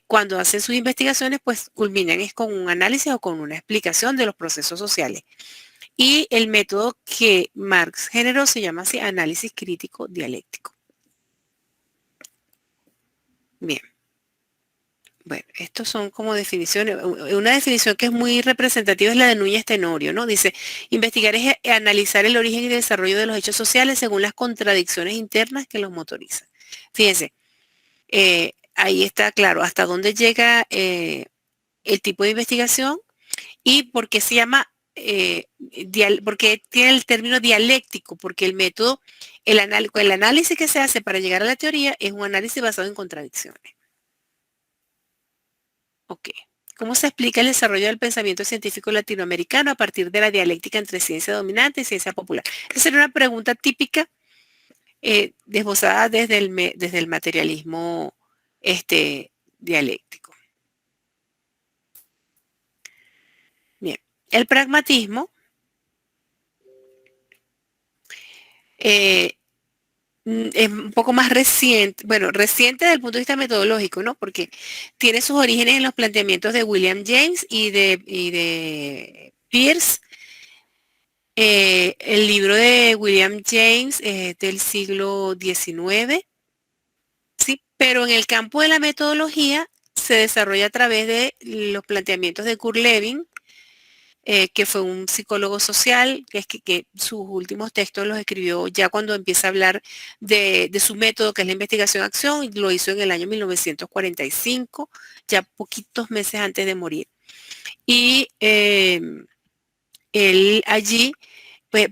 cuando hacen sus investigaciones, pues culminan es con un análisis o con una explicación de los procesos sociales. Y el método que Marx generó se llama así análisis crítico dialéctico. Bien. Bueno, estos son como definiciones. Una definición que es muy representativa es la de Núñez Tenorio, ¿no? Dice, investigar es analizar el origen y desarrollo de los hechos sociales según las contradicciones internas que los motorizan. Fíjense, ahí está claro hasta dónde llega el tipo de investigación y por qué se llama, porque tiene el término dialéctico, porque el método, el análisis que se hace para llegar a la teoría es un análisis basado en contradicciones. Ok. ¿Cómo se explica el desarrollo del pensamiento científico latinoamericano a partir de la dialéctica entre ciencia dominante y ciencia popular? Esa sería una pregunta típica desbozada desde el materialismo dialéctico. Bien, el pragmatismo es un poco más reciente, bueno, reciente desde el punto de vista metodológico, ¿no? Porque tiene sus orígenes en los planteamientos de William James y de Peirce. El libro de William James es del siglo XIX, ¿sí? Pero en el campo de la metodología se desarrolla a través de los planteamientos de Kurt Lewin, que fue un psicólogo social, que sus últimos textos los escribió ya cuando empieza a hablar de su método, que es la investigación-acción, y lo hizo en el año 1945, ya poquitos meses antes de morir. Y él allí, pues,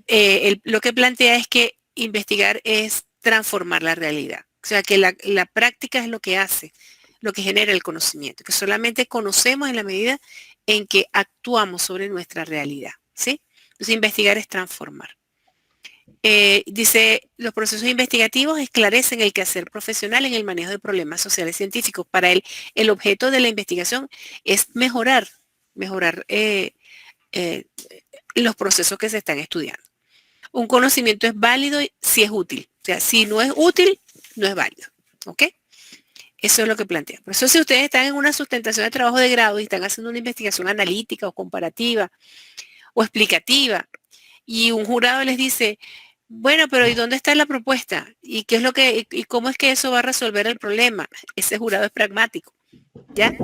lo que plantea es que investigar es transformar la realidad. O sea, que la práctica es lo que hace, lo que genera el conocimiento, que solamente conocemos en la medida en que actuamos sobre nuestra realidad, ¿sí? Entonces, investigar es transformar. Dice, los procesos investigativos esclarecen el quehacer profesional en el manejo de problemas sociales científicos. Para él, el objeto de la investigación es mejorar los procesos que se están estudiando. Un conocimiento es válido si es útil. O sea, si no es útil, no es válido. ¿Ok? Eso es lo que plantea. Por eso si ustedes están en una sustentación de trabajo de grado y están haciendo una investigación analítica o comparativa o explicativa y un jurado les dice, bueno, pero ¿y dónde está la propuesta? ¿Y qué es lo que, y cómo es que eso va a resolver el problema? Ese jurado es pragmático, ¿ya?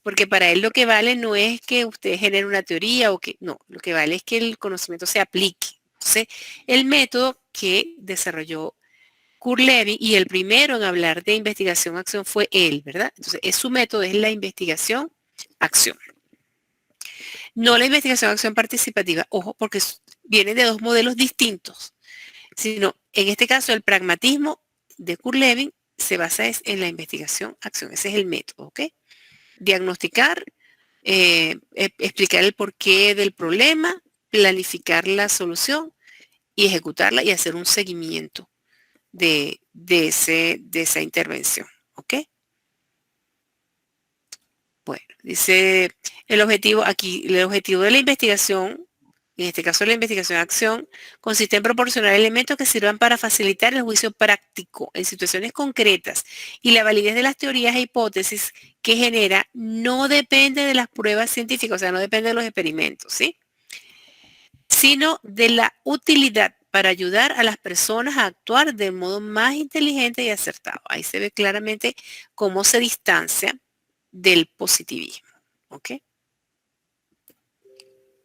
Porque para él lo que vale no es que usted genere una teoría o que, no, lo que vale es que el conocimiento se aplique. Entonces, el método que desarrolló Kurt Lewin y el primero en hablar de investigación-acción fue él, ¿verdad? Entonces, su método es la investigación-acción. No la investigación-acción participativa, ojo, porque vienen de dos modelos distintos, sino en este caso el pragmatismo de Kurt Lewin se basa en la investigación-acción. Ese es el método, ¿ok? Diagnosticar, explicar el porqué del problema, planificar la solución y ejecutarla y hacer un seguimiento de esa intervención. ¿Ok? Bueno, dice el objetivo aquí, el objetivo de la investigación, en este caso la investigación-acción, consiste en proporcionar elementos que sirvan para facilitar el juicio práctico en situaciones concretas y la validez de las teorías e hipótesis que genera no depende de las pruebas científicas, o sea, no depende de los experimentos, ¿sí? Sino de la utilidad para ayudar a las personas a actuar de modo más inteligente y acertado. Ahí se ve claramente cómo se distancia del positivismo. ¿Ok?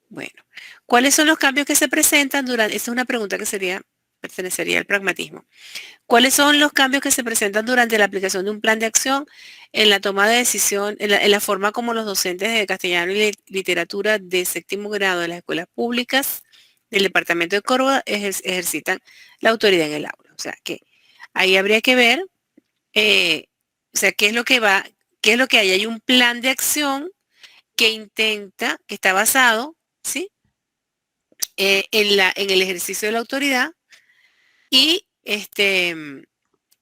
Bueno, ¿cuáles son los cambios que se presentan durante, esta es una pregunta que pertenecería al pragmatismo. ¿Cuáles son los cambios que se presentan durante la aplicación de un plan de acción en la toma de decisión, en la forma como los docentes de castellano y literatura de séptimo grado de las escuelas públicas del departamento de Córdoba ejercitan la autoridad en el aula? O sea, que ahí habría que ver, o sea, qué es lo que hay. Hay un plan de acción que está basado, ¿sí? En el ejercicio de la autoridad y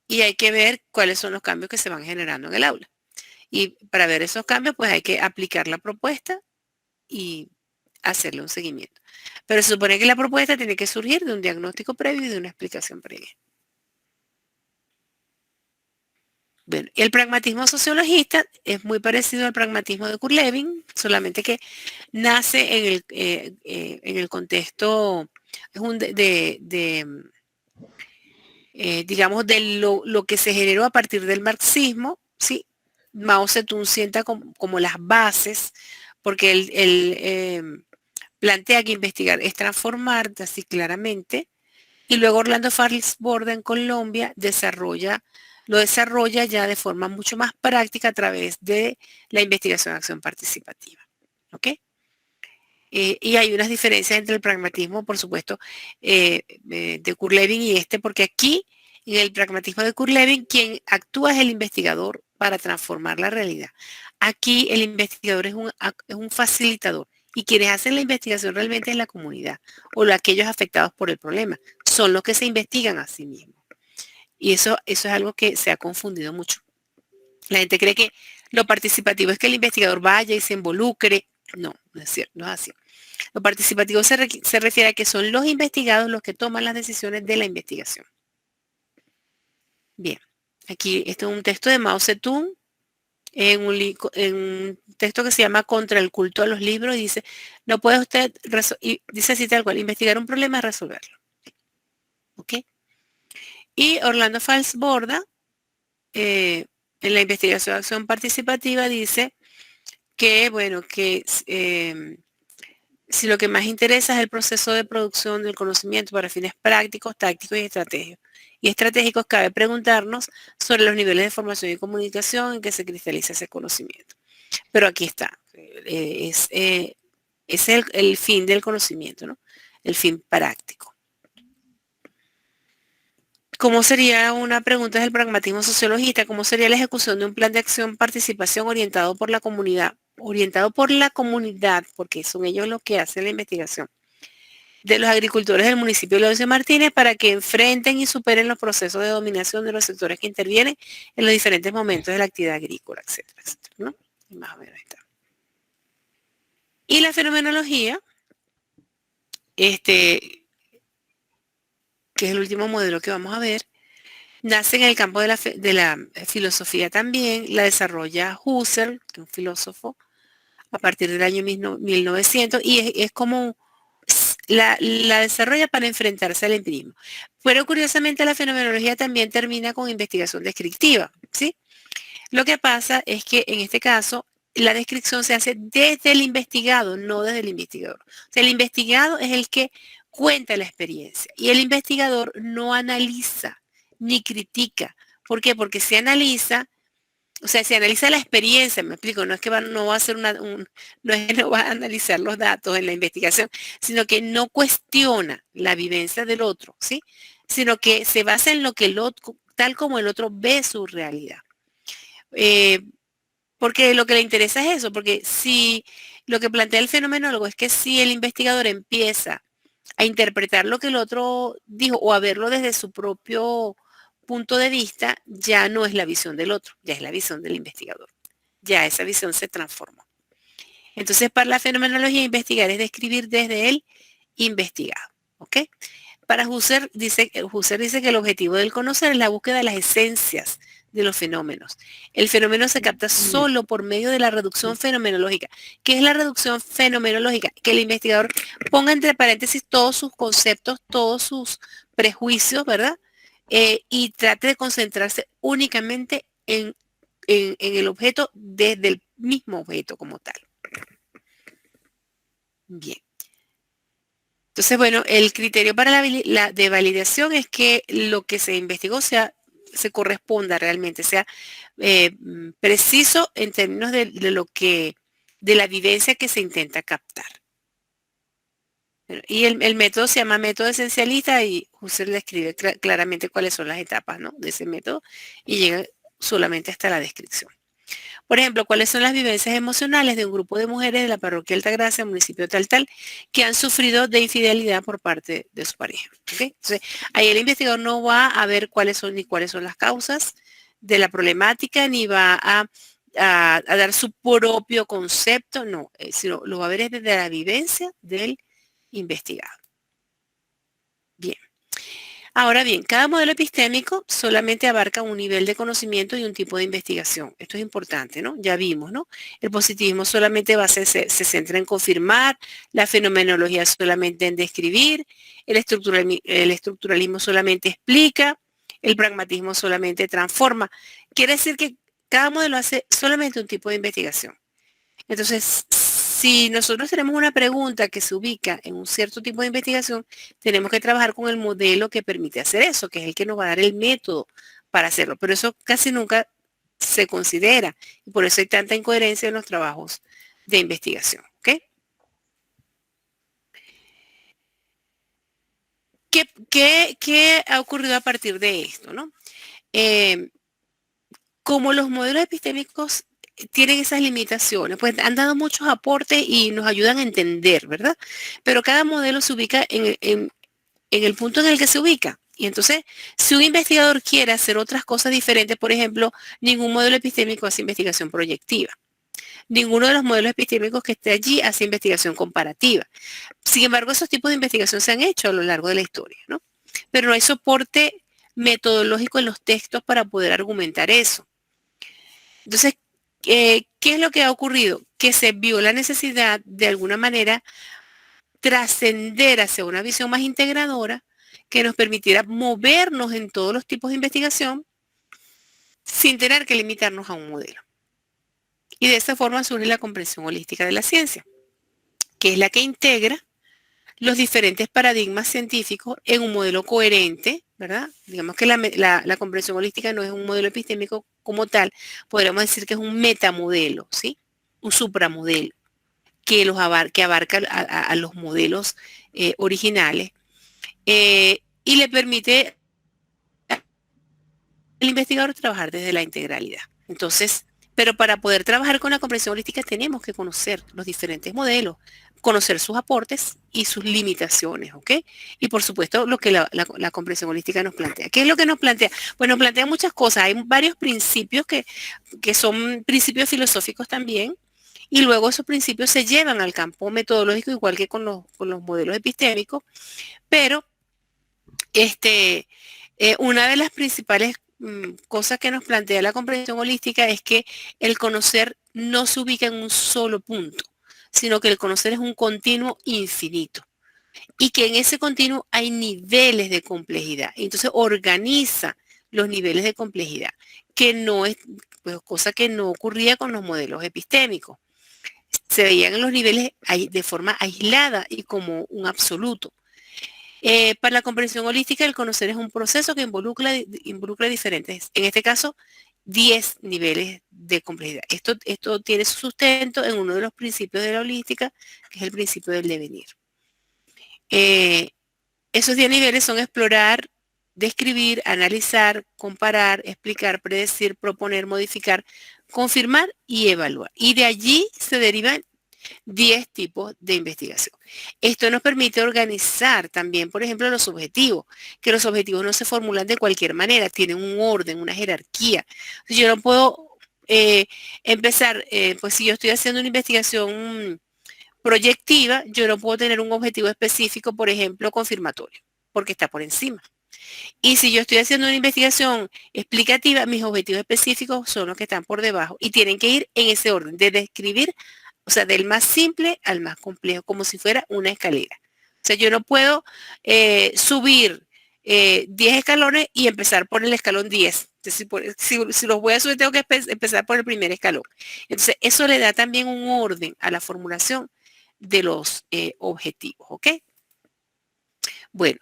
y hay que ver cuáles son los cambios que se van generando en el aula. Y para ver esos cambios, pues hay que aplicar la propuesta y hacerle un seguimiento. Pero se supone que la propuesta tiene que surgir de un diagnóstico previo y de una explicación previa. Bueno, el pragmatismo sociologista es muy parecido al pragmatismo de Kurt Lewin, solamente que nace en el contexto es un digamos, de lo que se generó a partir del marxismo, ¿sí? Mao Zedong sienta como las bases, porque él plantea que investigar es transformar, así claramente, y luego Orlando Falsborda en Colombia lo desarrolla ya de forma mucho más práctica a través de la investigación de acción participativa. ¿Ok? Y hay unas diferencias entre el pragmatismo, por supuesto, de Kurt Lewin y porque aquí, en el pragmatismo de Kurt Lewin, quien actúa es el investigador para transformar la realidad. Aquí el investigador es un facilitador y quienes hacen la investigación realmente es la comunidad o aquellos afectados por el problema. Son los que se investigan a sí mismos. Y eso es algo que se ha confundido mucho. La gente cree que lo participativo es que el investigador vaya y se involucre. No, no es cierto, no es así. Lo participativo se refiere a que son los investigados los que toman las decisiones de la investigación. Bien, aquí este es un texto de Mao Zedong en un texto que se llama Contra el culto a los libros y dice, no puede usted, y dice así tal cual, investigar un problema es resolverlo. ¿Ok? Y Orlando Falsborda, en la investigación de acción participativa, dice que, bueno, que si lo que más interesa es el proceso de producción del conocimiento para fines prácticos, tácticos y estratégicos, cabe preguntarnos sobre los niveles de formación y comunicación en que se cristaliza ese conocimiento. Pero aquí está, es el fin del conocimiento, ¿no? El fin práctico. ¿Cómo sería una pregunta del pragmatismo sociologista? ¿Cómo sería la ejecución de un plan de acción participación orientado por la comunidad? Orientado por la comunidad, porque son ellos los que hacen la investigación, de los agricultores del municipio de Lorenzo Martínez para que enfrenten y superen los procesos de dominación de los sectores que intervienen en los diferentes momentos de la actividad agrícola, etcétera, etcétera, ¿no? Y más o menos está. Y la fenomenología, que es el último modelo que vamos a ver, nace en el campo de la filosofía también, la desarrolla Husserl, que es un filósofo, a partir del año 1900, y es como la desarrolla para enfrentarse al empirismo. Pero curiosamente la fenomenología también termina con investigación descriptiva, ¿sí? Lo que pasa es que en este caso la descripción se hace desde el investigado, no desde el investigador. O sea, el investigado es el que cuenta la experiencia y el investigador no analiza ni critica. ¿Por qué? Porque se analiza, o sea, se analiza la experiencia, me explico, no es que no va a hacer no va a analizar los datos en la investigación, sino que no cuestiona la vivencia del otro, ¿sí? Sino que se basa en lo que el otro, tal como el otro ve su realidad. Porque lo que le interesa es eso, porque si lo que plantea el fenomenólogo es que si el investigador empieza a interpretar lo que el otro dijo o a verlo desde su propio punto de vista, ya no es la visión del otro, ya es la visión del investigador. Ya esa visión se transformó. Entonces, para la fenomenología, investigar es describir desde el investigado. ¿Ok? Para Husserl dice que el objetivo del conocer es la búsqueda de las esencias de los fenómenos. El fenómeno se capta solo por medio de la reducción fenomenológica. ¿Qué es la reducción fenomenológica? Que el investigador ponga entre paréntesis todos sus conceptos, todos sus prejuicios, ¿verdad? Y trate de concentrarse únicamente en el objeto desde el mismo objeto como tal. Bien. Entonces, bueno, el criterio para de validación es que lo que se investigó se corresponda realmente, sea preciso en términos de la evidencia que se intenta captar. Y el método se llama método esencialista y Husserl describe claramente cuáles son las etapas, ¿no?, de ese método y llega solamente hasta la descripción. Por ejemplo, ¿cuáles son las vivencias emocionales de un grupo de mujeres de la parroquia Altagracia, municipio tal, que han sufrido de infidelidad por parte de su pareja? ¿Okay? Entonces, ahí el investigador no va a ver cuáles son las causas de la problemática, ni va a dar su propio concepto, no, sino lo va a ver desde la vivencia del investigado. Bien. Ahora bien, cada modelo epistémico solamente abarca un nivel de conocimiento y un tipo de investigación. Esto es importante, ¿no? Ya vimos, ¿no? El positivismo solamente se centra en confirmar, la fenomenología solamente en describir, el estructuralismo solamente explica, el pragmatismo solamente transforma. Quiere decir que cada modelo hace solamente un tipo de investigación. Entonces, si nosotros tenemos una pregunta que se ubica en un cierto tipo de investigación, tenemos que trabajar con el modelo que permite hacer eso, que es el que nos va a dar el método para hacerlo. Pero eso casi nunca se considera y por eso hay tanta incoherencia en los trabajos de investigación. ¿Ok? ¿Qué ha ocurrido a partir de esto? ¿No? Eh, como los modelos epistémicos tienen esas limitaciones, pues han dado muchos aportes y nos ayudan a entender, ¿verdad? Pero cada modelo se ubica en el punto en el que se ubica. Y entonces, si un investigador quiere hacer otras cosas diferentes, por ejemplo, ningún modelo epistémico hace investigación proyectiva. Ninguno de los modelos epistémicos que esté allí hace investigación comparativa. Sin embargo, esos tipos de investigación se han hecho a lo largo de la historia, ¿no? Pero no hay soporte metodológico en los textos para poder argumentar eso. Entonces, ¿qué es lo que ha ocurrido? Que se vio la necesidad de alguna manera trascender hacia una visión más integradora que nos permitiera movernos en todos los tipos de investigación sin tener que limitarnos a un modelo. Y de esa forma surge la comprensión holística de la ciencia, que es la que integra los diferentes paradigmas científicos en un modelo coherente, ¿verdad? Digamos que la comprensión holística no es un modelo epistémico como tal, podríamos decir que es un metamodelo, ¿sí? Un supramodelo que abarca a los modelos originales y le permite al investigador trabajar desde la integralidad. Entonces, pero para poder trabajar con la comprensión holística tenemos que conocer los diferentes modelos, conocer sus aportes y sus limitaciones, ¿ok? Y por supuesto lo que la comprensión holística nos plantea. ¿Qué es lo que nos plantea? Pues nos plantea muchas cosas. Hay varios principios que son principios filosóficos también, y luego esos principios se llevan al campo metodológico igual que con los modelos epistémicos, pero una de las principales cosas que nos plantea la comprensión holística es que el conocer no se ubica en un solo punto, sino que el conocer es un continuo infinito y que en ese continuo hay niveles de complejidad. Entonces organiza los niveles de complejidad, que no es, pues, cosa que no ocurría con los modelos epistémicos. Se veían los niveles de forma aislada y como un absoluto. Para la comprensión holística, el conocer es un proceso que involucra diferentes, en este caso, 10 niveles de complejidad. Esto tiene su sustento en uno de los principios de la holística, que es el principio del devenir. Esos 10 niveles son explorar, describir, analizar, comparar, explicar, predecir, proponer, modificar, confirmar y evaluar. Y de allí se derivan 10 tipos de investigación. Esto nos permite organizar también, por ejemplo, los objetivos, que los objetivos no se formulan de cualquier manera, tienen un orden, una jerarquía. Yo no puedo empezar, pues si yo estoy haciendo una investigación proyectiva, yo no puedo tener un objetivo específico, por ejemplo, confirmatorio, porque está por encima. Y si yo estoy haciendo una investigación explicativa, mis objetivos específicos son los que están por debajo y tienen que ir en ese orden, de describir, o sea, del más simple al más complejo, como si fuera una escalera. O sea, yo no puedo subir 10 escalones y empezar por el escalón 10. Entonces, si los voy a subir, tengo que empezar por el primer escalón. Entonces, eso le da también un orden a la formulación de los objetivos, ¿ok? Bueno,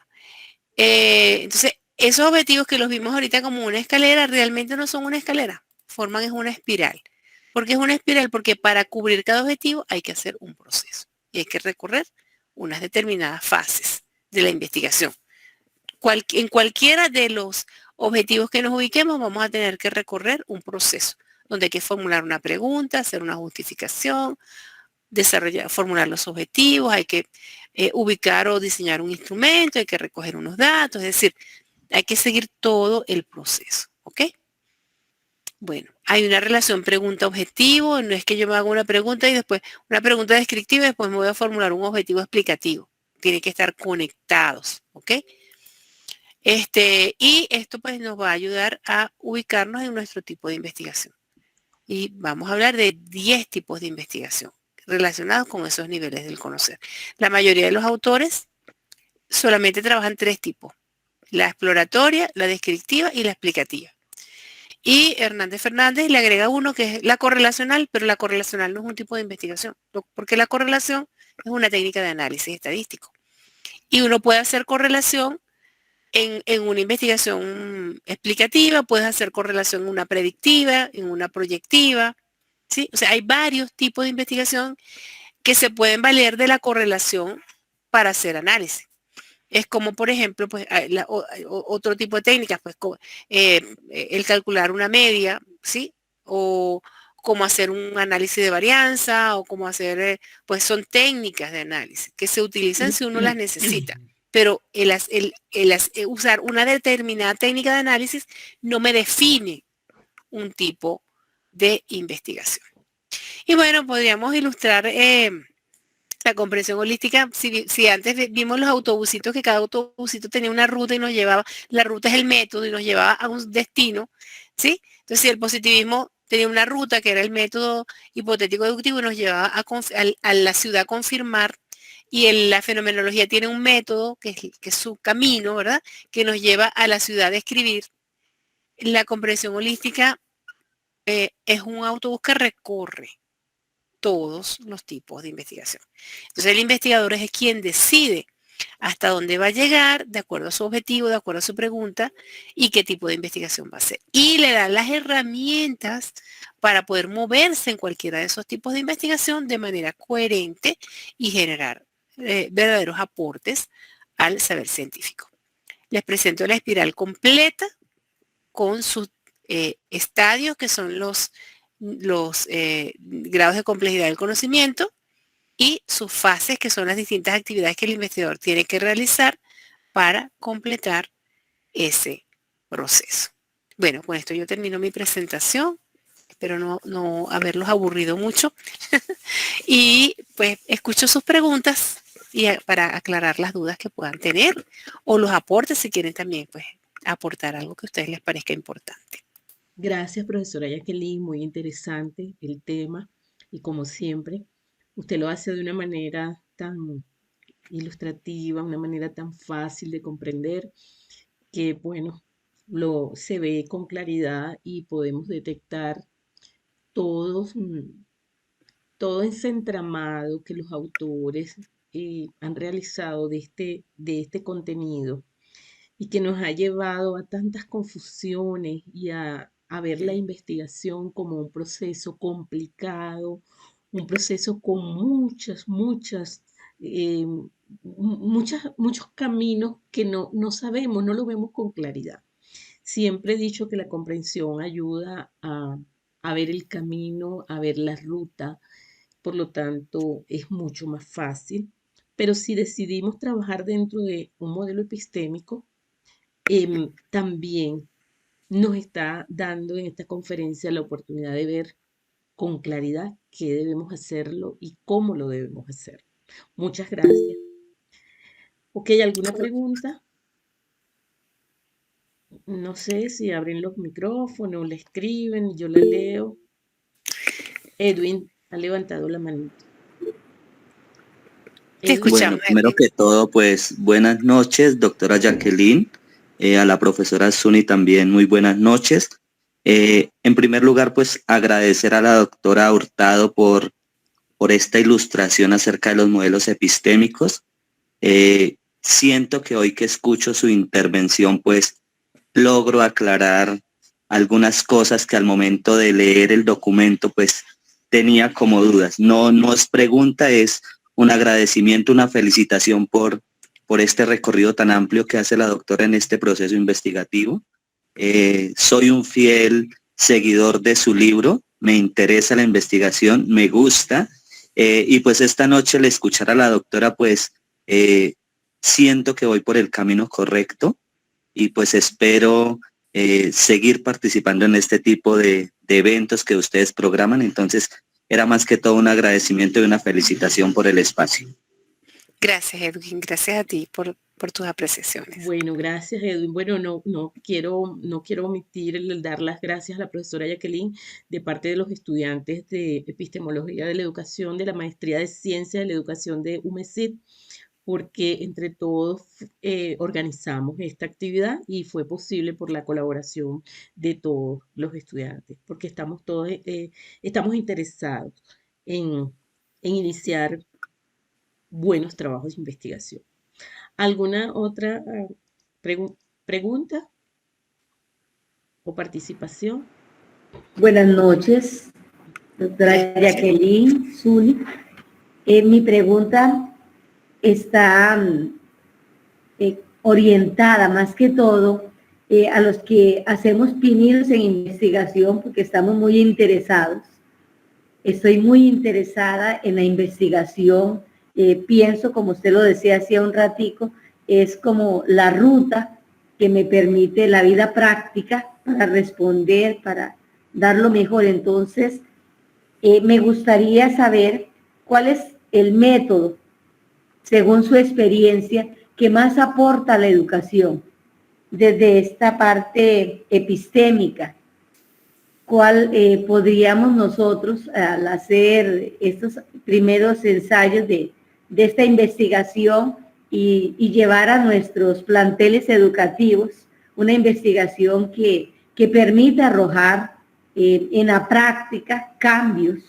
entonces, esos objetivos que los vimos ahorita como una escalera, realmente no son una escalera, forman es una espiral. ¿Por qué es una espiral? Porque para cubrir cada objetivo hay que hacer un proceso y hay que recorrer unas determinadas fases de la investigación. En cualquiera de los objetivos que nos ubiquemos vamos a tener que recorrer un proceso donde hay que formular una pregunta, hacer una justificación, formular los objetivos, hay que ubicar o diseñar un instrumento, hay que recoger unos datos, es decir, hay que seguir todo el proceso, ¿ok? Bueno, hay una relación pregunta-objetivo, no es que yo me haga una pregunta y después una pregunta descriptiva y después me voy a formular un objetivo explicativo. Tienen que estar conectados, ¿ok? Y esto pues nos va a ayudar a ubicarnos en nuestro tipo de investigación. Y vamos a hablar de 10 tipos de investigación relacionados con esos niveles del conocer. La mayoría de los autores solamente trabajan 3 tipos: la exploratoria, la descriptiva y la explicativa. Y Hernández Fernández le agrega uno que es la correlacional, pero la correlacional no es un tipo de investigación, porque la correlación es una técnica de análisis estadístico. Y uno puede hacer correlación en una investigación explicativa, puedes hacer correlación en una predictiva, en una proyectiva, ¿sí? O sea, hay varios tipos de investigación que se pueden valer de la correlación para hacer análisis. Es como, por ejemplo, pues, otro tipo de técnicas, pues, el calcular una media, ¿sí? O cómo hacer un análisis de varianza, o cómo hacer, pues son técnicas de análisis que se utilizan si uno las necesita. Pero usar una determinada técnica de análisis no me define un tipo de investigación. Y bueno, podríamos ilustrar la comprensión holística. Si antes vimos los autobusitos, que cada autobusito tenía una ruta y nos llevaba, la ruta es el método y nos llevaba a un destino, ¿sí? Entonces, si el positivismo tenía una ruta que era el método hipotético deductivo y nos llevaba a la ciudad a confirmar, y la fenomenología tiene un método que es su camino, ¿verdad? Que nos lleva a la ciudad a escribir. La comprensión holística es un autobús que recorre todos los tipos de investigación. Entonces el investigador es quien decide hasta dónde va a llegar, de acuerdo a su objetivo, de acuerdo a su pregunta, y qué tipo de investigación va a hacer. Y le da las herramientas para poder moverse en cualquiera de esos tipos de investigación de manera coherente y generar verdaderos aportes al saber científico. Les presento la espiral completa con sus estadios, que son los grados de complejidad del conocimiento, y sus fases, que son las distintas actividades que el investigador tiene que realizar para completar ese proceso. Bueno, con esto yo termino mi presentación. Espero no haberlos aburrido mucho. Y pues escucho sus preguntas y para aclarar las dudas que puedan tener, o los aportes si quieren también pues aportar algo que a ustedes les parezca importante. Gracias, profesora Jacqueline, muy interesante el tema y como siempre, usted lo hace de una manera tan ilustrativa, una manera tan fácil de comprender que, bueno, se ve con claridad y podemos detectar todos, todo ese entramado que los autores han realizado de este contenido y que nos ha llevado a tantas confusiones y a ver la investigación como un proceso complicado, un proceso con muchos caminos que no sabemos, no lo vemos con claridad. Siempre he dicho que la comprensión ayuda a ver el camino, a ver la ruta, por lo tanto es mucho más fácil. Pero si decidimos trabajar dentro de un modelo epistémico, también nos está dando en esta conferencia la oportunidad de ver con claridad qué debemos hacerlo y cómo lo debemos hacer. Muchas gracias. Ok, ¿alguna pregunta? No sé si abren los micrófonos, le escriben, yo la leo. Edwin ha levantado la manito. Te escuchamos. Bueno, primero que todo, pues buenas noches, doctora Jacqueline, a la profesora Suni también muy buenas noches. En primer lugar, pues agradecer a la doctora Hurtado por esta ilustración acerca de los modelos epistémicos. Siento que hoy que escucho su intervención, pues logro aclarar algunas cosas que al momento de leer el documento, pues tenía como dudas. No es pregunta, es un agradecimiento, una felicitación por este recorrido tan amplio que hace la doctora en este proceso investigativo. Soy un fiel seguidor de su libro, me interesa la investigación, me gusta, y pues esta noche al escuchar a la doctora, pues siento que voy por el camino correcto y pues espero seguir participando en este tipo de eventos que ustedes programan. Entonces, era más que todo un agradecimiento y una felicitación por el espacio. Gracias, Edwin. Gracias a ti por por tus apreciaciones. Bueno, gracias, Edwin. Bueno, no quiero omitir el dar las gracias a la profesora Jacqueline de parte de los estudiantes de Epistemología de la Educación de la Maestría de Ciencias de la Educación de UMESID, porque entre todos organizamos esta actividad y fue posible por la colaboración de todos los estudiantes, porque estamos todos estamos interesados en, en iniciar buenos trabajos de investigación. ¿Alguna otra pregunta o participación? Buenas noches, doctora Jacqueline Zuli. Mi pregunta está orientada más que todo a los que hacemos pininos en investigación porque estamos muy interesados. Estoy muy interesada en la investigación. Pienso, como usted lo decía hacía un ratico, es como la ruta que me permite la vida práctica para responder, para dar lo mejor. Entonces, me gustaría saber cuál es el método, según su experiencia, que más aporta a la educación desde esta parte epistémica. ¿Cuál podríamos nosotros, al hacer estos primeros ensayos de esta investigación y llevar a nuestros planteles educativos una investigación que permita arrojar en la práctica cambios?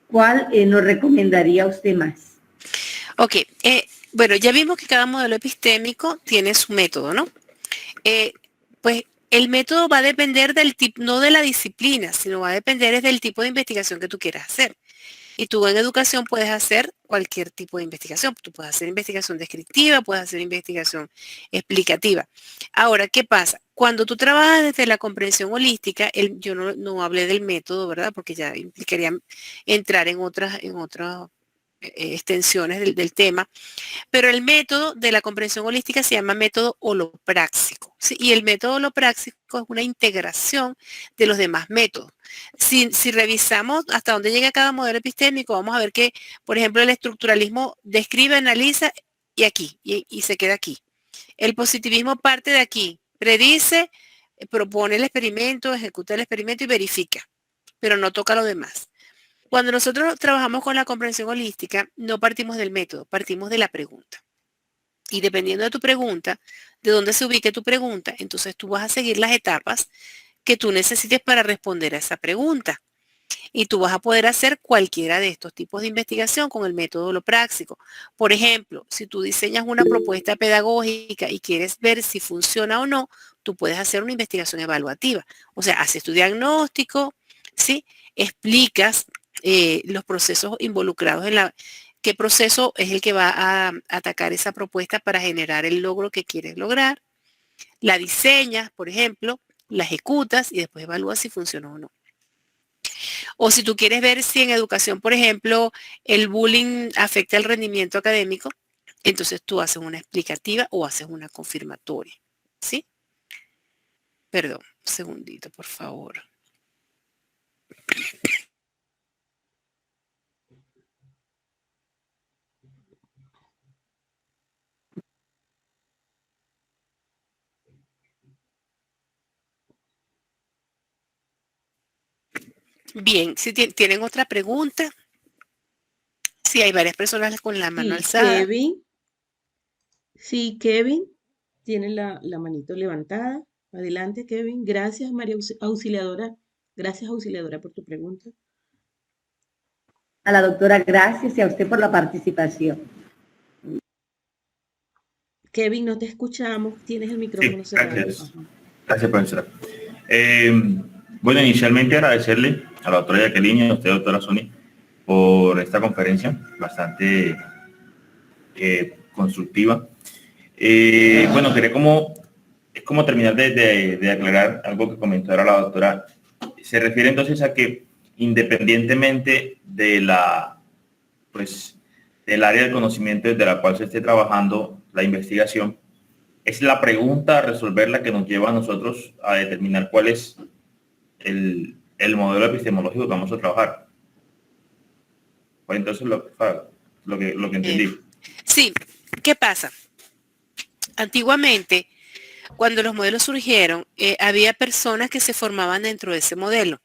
¿Cuál nos recomendaría usted más? Ok, bueno, ya vimos que cada modelo epistémico tiene su método, ¿no? Pues el método va a depender del tipo, no de la disciplina, sino va a depender del tipo de investigación que tú quieras hacer. Y tú en educación puedes hacer cualquier tipo de investigación. Tú puedes hacer investigación descriptiva, puedes hacer investigación explicativa. Ahora, ¿qué pasa? Cuando tú trabajas desde la comprensión holística, yo no hablé del método, ¿verdad? Porque ya implicaría entrar en otras extensiones del tema. Pero el método de la comprensión holística se llama método holopráxico, ¿sí? Y el método holopráxico es una integración de los demás métodos. Si revisamos hasta dónde llega cada modelo epistémico, vamos a ver que, por ejemplo, el estructuralismo describe, analiza y aquí, y se queda aquí. El positivismo parte de aquí, predice, propone el experimento, ejecuta el experimento y verifica, pero no toca lo demás. Cuando nosotros trabajamos con la comprensión holística, no partimos del método, partimos de la pregunta. Y dependiendo de tu pregunta, de dónde se ubique tu pregunta, entonces tú vas a seguir las etapas que tú necesites para responder a esa pregunta. Y tú vas a poder hacer cualquiera de estos tipos de investigación con el método holopráxico. Por ejemplo, si tú diseñas una propuesta pedagógica y quieres ver si funciona o no, tú puedes hacer una investigación evaluativa. O sea, haces tu diagnóstico, ¿sí? Explicas los procesos involucrados en qué proceso es el que va a atacar esa propuesta para generar el logro que quieres lograr. La diseñas, por ejemplo, la ejecutas y después evalúas si funcionó o no. O si tú quieres ver si en educación, por ejemplo, el bullying afecta el rendimiento académico, entonces tú haces una explicativa o haces una confirmatoria, ¿sí? Perdón, un segundito, por favor. Bien, si tienen otra pregunta, si hay varias personas con la mano Sí, alzada. Kevin tiene la manito levantada. Adelante, Kevin. Gracias, María Auxiliadora. Gracias, Auxiliadora, por tu pregunta. A la doctora, gracias, y a usted por la participación. Kevin, no te escuchamos. Tienes el micrófono cerrado. Gracias. Gracias, profesora. Bueno, inicialmente agradecerle a la doctora Jacqueline y a usted, doctora Sony, por esta conferencia bastante constructiva. Bueno, quería como terminar de aclarar algo que comentó ahora la doctora. Se refiere entonces a que independientemente de del área de conocimiento desde la cual se esté trabajando la investigación, es la pregunta a resolver la que nos lleva a nosotros a determinar cuál es el modelo epistemológico que vamos a trabajar. Pues entonces lo que entendí. Sí, ¿qué pasa? Antiguamente, cuando los modelos surgieron, había personas que se formaban dentro de ese modelo.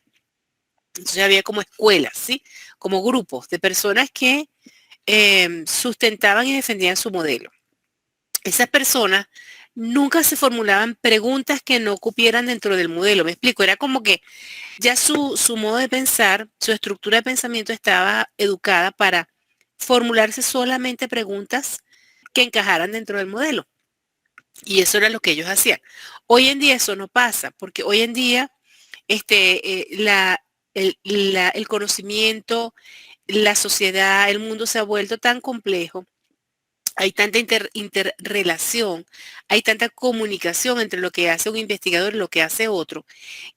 Entonces había como escuelas, ¿sí? Como grupos de personas que sustentaban y defendían su modelo. Esas personas nunca se formulaban preguntas que no cupieran dentro del modelo. Me explico, era como que ya su modo de pensar, su estructura de pensamiento estaba educada para formularse solamente preguntas que encajaran dentro del modelo. Y eso era lo que ellos hacían. Hoy en día eso no pasa, porque hoy en día el conocimiento, la sociedad, el mundo se ha vuelto tan complejo, hay tanta interrelación, hay tanta comunicación entre lo que hace un investigador y lo que hace otro,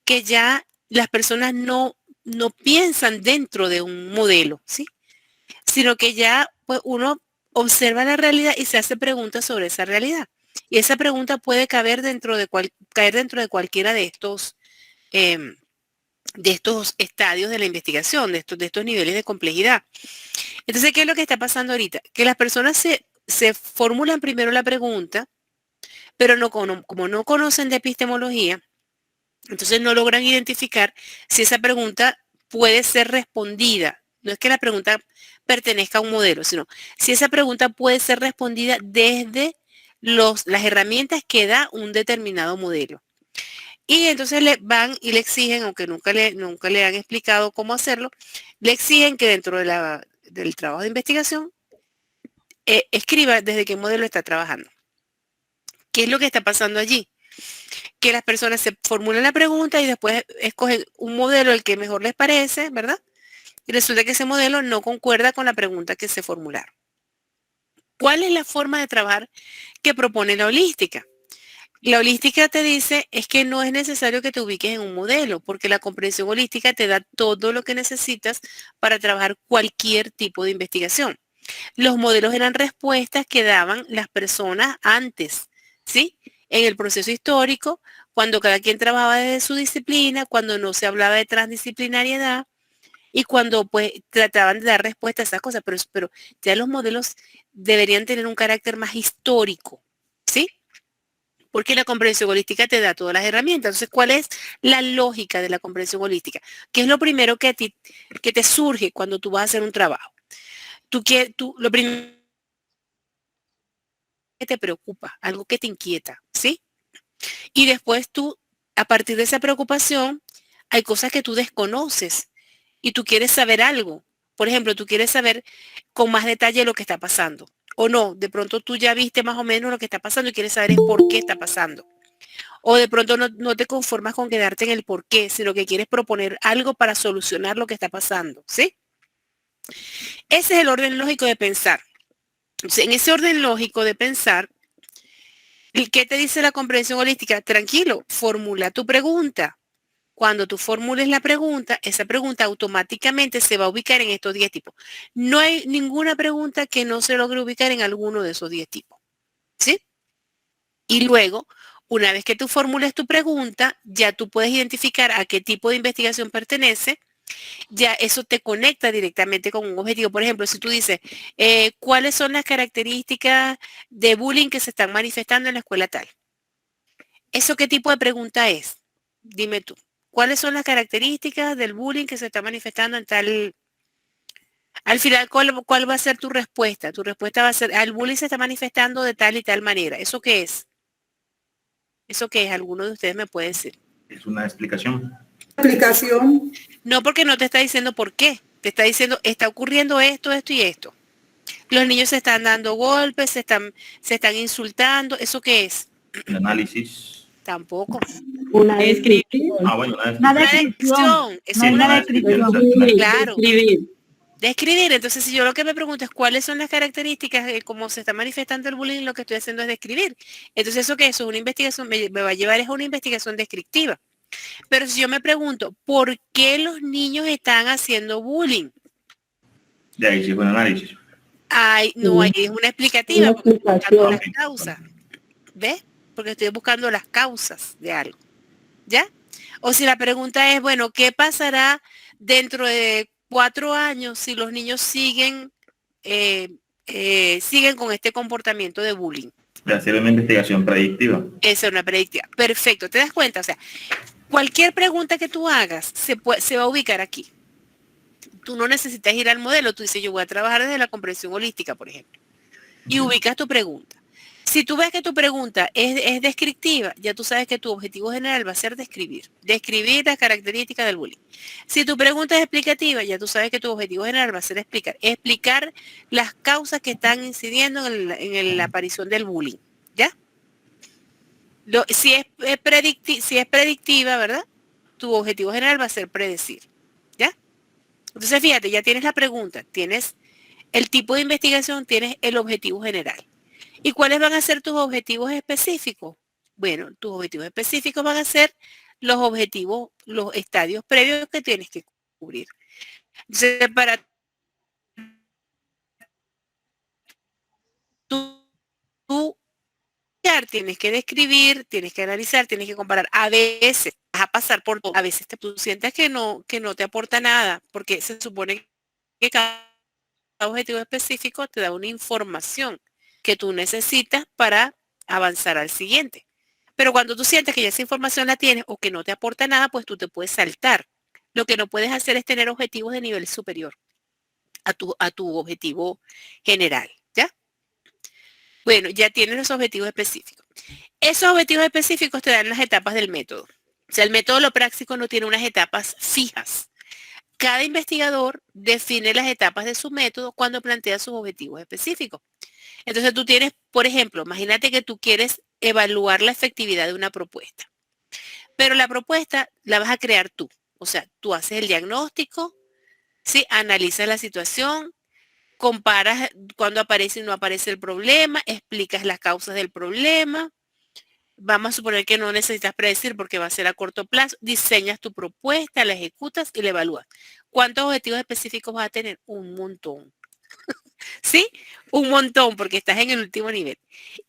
que ya las personas no piensan dentro de un modelo, ¿sí? Sino que ya pues, uno observa la realidad y se hace preguntas sobre esa realidad. Y esa pregunta puede caer dentro de cualquiera em, de estos estadios de la investigación, de estos niveles de complejidad. Entonces, ¿qué es lo que está pasando ahorita? Que las personas se formulan primero la pregunta, pero como no conocen de epistemología, entonces no logran identificar si esa pregunta puede ser respondida. No es que la pregunta pertenezca a un modelo, sino si esa pregunta puede ser respondida desde las herramientas que da un determinado modelo. Y entonces le van y le exigen, aunque nunca le han explicado cómo hacerlo, le exigen que dentro del trabajo de investigación escriba desde qué modelo está trabajando. ¿Qué es lo que está pasando allí? Que las personas se formulan la pregunta y después escogen un modelo el que mejor les parece, ¿verdad? Y resulta que ese modelo no concuerda con la pregunta que se formularon. ¿Cuál es la forma de trabajar que propone la holística? La holística te dice es que no es necesario que te ubiques en un modelo, porque la comprensión holística te da todo lo que necesitas para trabajar cualquier tipo de investigación. Los modelos eran respuestas que daban las personas antes, ¿sí? En el proceso histórico, cuando cada quien trabajaba desde su disciplina, cuando no se hablaba de transdisciplinariedad y cuando pues trataban de dar respuesta a esas cosas, pero ya los modelos deberían tener un carácter más histórico, ¿sí? Porque la comprensión holística te da todas las herramientas. Entonces, ¿cuál es la lógica de la comprensión holística? ¿Qué es lo primero que te surge cuando tú vas a hacer un trabajo? Lo primero que te preocupa, algo que te inquieta, ¿sí? Y después tú, a partir de esa preocupación, hay cosas que tú desconoces y tú quieres saber algo. Por ejemplo, tú quieres saber con más detalle lo que está pasando. O no, de pronto tú ya viste más o menos lo que está pasando y quieres saber es por qué está pasando. O de pronto no te conformas con quedarte en el por qué, sino que quieres proponer algo para solucionar lo que está pasando, ¿sí? Ese es el orden lógico de pensar. Entonces, en ese orden lógico de pensar, ¿qué te dice la comprensión holística? Tranquilo, formula tu pregunta. Cuando tú formules la pregunta, esa pregunta automáticamente se va a ubicar en estos 10 tipos. No hay ninguna pregunta que no se logre ubicar en alguno de esos 10 tipos. ¿Sí? Y luego, una vez que tú formules tu pregunta, ya tú puedes identificar a qué tipo de investigación pertenece. Ya eso te conecta directamente con un objetivo. Por ejemplo, si tú dices, ¿cuáles son las características de bullying que se están manifestando en la escuela tal? ¿Eso qué tipo de pregunta es? Dime tú. ¿Cuáles son las características del bullying que se está manifestando en tal? Al final, ¿cuál va a ser tu respuesta? Tu respuesta va a ser, el bullying se está manifestando de tal y tal manera. ¿Eso qué es? ¿Eso qué es? ¿Alguno de ustedes me puede decir? Es una explicación. Explicación. No, porque no te está diciendo por qué. Te está diciendo, está ocurriendo esto, esto y esto. Los niños se están dando golpes, se están insultando. ¿Eso qué es? El análisis. Tampoco. Una Descripción. Ah, bueno, Una Una descripción. No es una descripción. Claro. Describir. Describir. Entonces, si yo lo que me pregunto es cuáles son las características de cómo se está manifestando el bullying, lo que estoy haciendo es describir. Entonces, ¿eso qué es? Una investigación, me va a llevar a una investigación descriptiva. Pero si yo me pregunto, ¿por qué los niños están haciendo bullying? De ahí sí fue un análisis. No hay, es una explicativa, porque estoy buscando las causas. ¿Ves? Porque estoy buscando las causas de algo. ¿Ya? O si la pregunta es, bueno, ¿qué pasará dentro de 4 años si los niños siguen con este comportamiento de bullying? De hacer una investigación predictiva. Esa es una predictiva. Perfecto, ¿te das cuenta? O sea, cualquier pregunta que tú hagas se va a ubicar aquí. Tú no necesitas ir al modelo, tú dices, yo voy a trabajar desde la comprensión holística, por ejemplo, y ubicas tu pregunta. Si tú ves que tu pregunta es descriptiva, ya tú sabes que tu objetivo general va a ser describir las características del bullying. Si tu pregunta es explicativa, ya tú sabes que tu objetivo general va a ser explicar las causas que están incidiendo en la aparición del bullying, ¿ya? Si es predictiva, ¿verdad? Tu objetivo general va a ser predecir, ¿ya? Entonces, fíjate, ya tienes la pregunta, tienes el tipo de investigación, tienes el objetivo general. ¿Y cuáles van a ser tus objetivos específicos? Bueno, tus objetivos específicos van a ser los objetivos, los estadios previos que tienes que cubrir. Entonces, para tú tienes que describir, tienes que analizar, tienes que comparar. A veces vas a pasar por todo. A veces tú sientes que no te aporta nada, porque se supone que cada objetivo específico te da una información que tú necesitas para avanzar al siguiente. Pero cuando tú sientes que ya esa información la tienes o que no te aporta nada, pues tú te puedes saltar. Lo que no puedes hacer es tener objetivos de nivel superior a tu objetivo general, ¿ya? Bueno, ya tienes los objetivos específicos. Esos objetivos específicos te dan las etapas del método. O sea, el método lo práctico no tiene unas etapas fijas. Cada investigador define las etapas de su método cuando plantea sus objetivos específicos. Entonces tú tienes, por ejemplo, imagínate que tú quieres evaluar la efectividad de una propuesta, pero la propuesta la vas a crear tú. O sea, tú haces el diagnóstico, ¿sí? Analizas la situación, comparas cuando aparece y no aparece el problema, explicas las causas del problema. Vamos a suponer que no necesitas predecir porque va a ser a corto plazo. Diseñas tu propuesta, la ejecutas y la evalúas. ¿Cuántos objetivos específicos vas a tener? Un montón. ¿Sí? Un montón porque estás en el último nivel.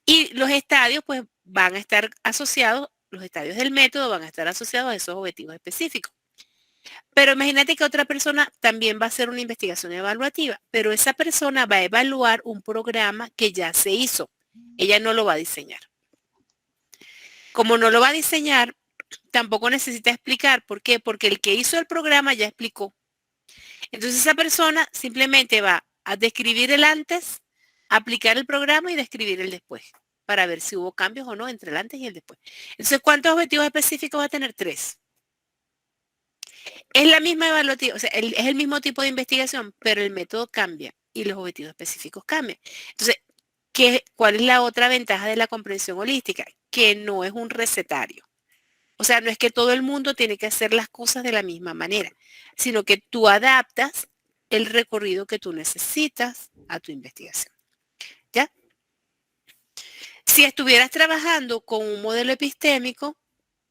Y los estadios pues van a estar asociados, los estadios del método van a estar asociados a esos objetivos específicos. Pero imagínate que otra persona también va a hacer una investigación evaluativa, pero esa persona va a evaluar un programa que ya se hizo. Ella no lo va a diseñar. Como no lo va a diseñar, tampoco necesita explicar. ¿Por qué? Porque el que hizo el programa ya explicó. Entonces esa persona simplemente va a describir el antes, aplicar el programa y describir el después, para ver si hubo cambios o no entre el antes y el después. Entonces, ¿cuántos objetivos específicos va a tener? 3. Es la misma evaluativa, o sea, es el mismo tipo de investigación, pero el método cambia y los objetivos específicos cambian. Entonces, ¿cuál es la otra ventaja de la comprensión holística? Que no es un recetario. O sea, no es que todo el mundo tiene que hacer las cosas de la misma manera, sino que tú adaptas el recorrido que tú necesitas a tu investigación. ¿Ya? Si estuvieras trabajando con un modelo epistémico,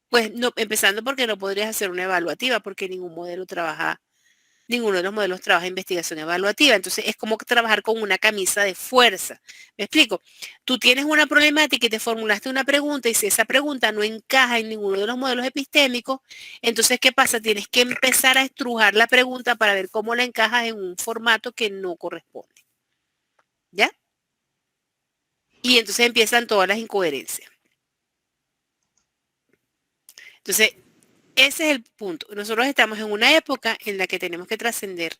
pues no, empezando porque no podrías hacer una evaluativa, porque ninguno de los modelos trabaja investigación evaluativa. Entonces es como trabajar con una camisa de fuerza. ¿Me explico? Tú tienes una problemática y te formulaste una pregunta y si esa pregunta no encaja en ninguno de los modelos epistémicos, entonces ¿qué pasa? Tienes que empezar a estrujar la pregunta para ver cómo la encajas en un formato que no corresponde. ¿Ya? Y entonces empiezan todas las incoherencias. Entonces, ese es el punto. Nosotros estamos en una época en la que tenemos que trascender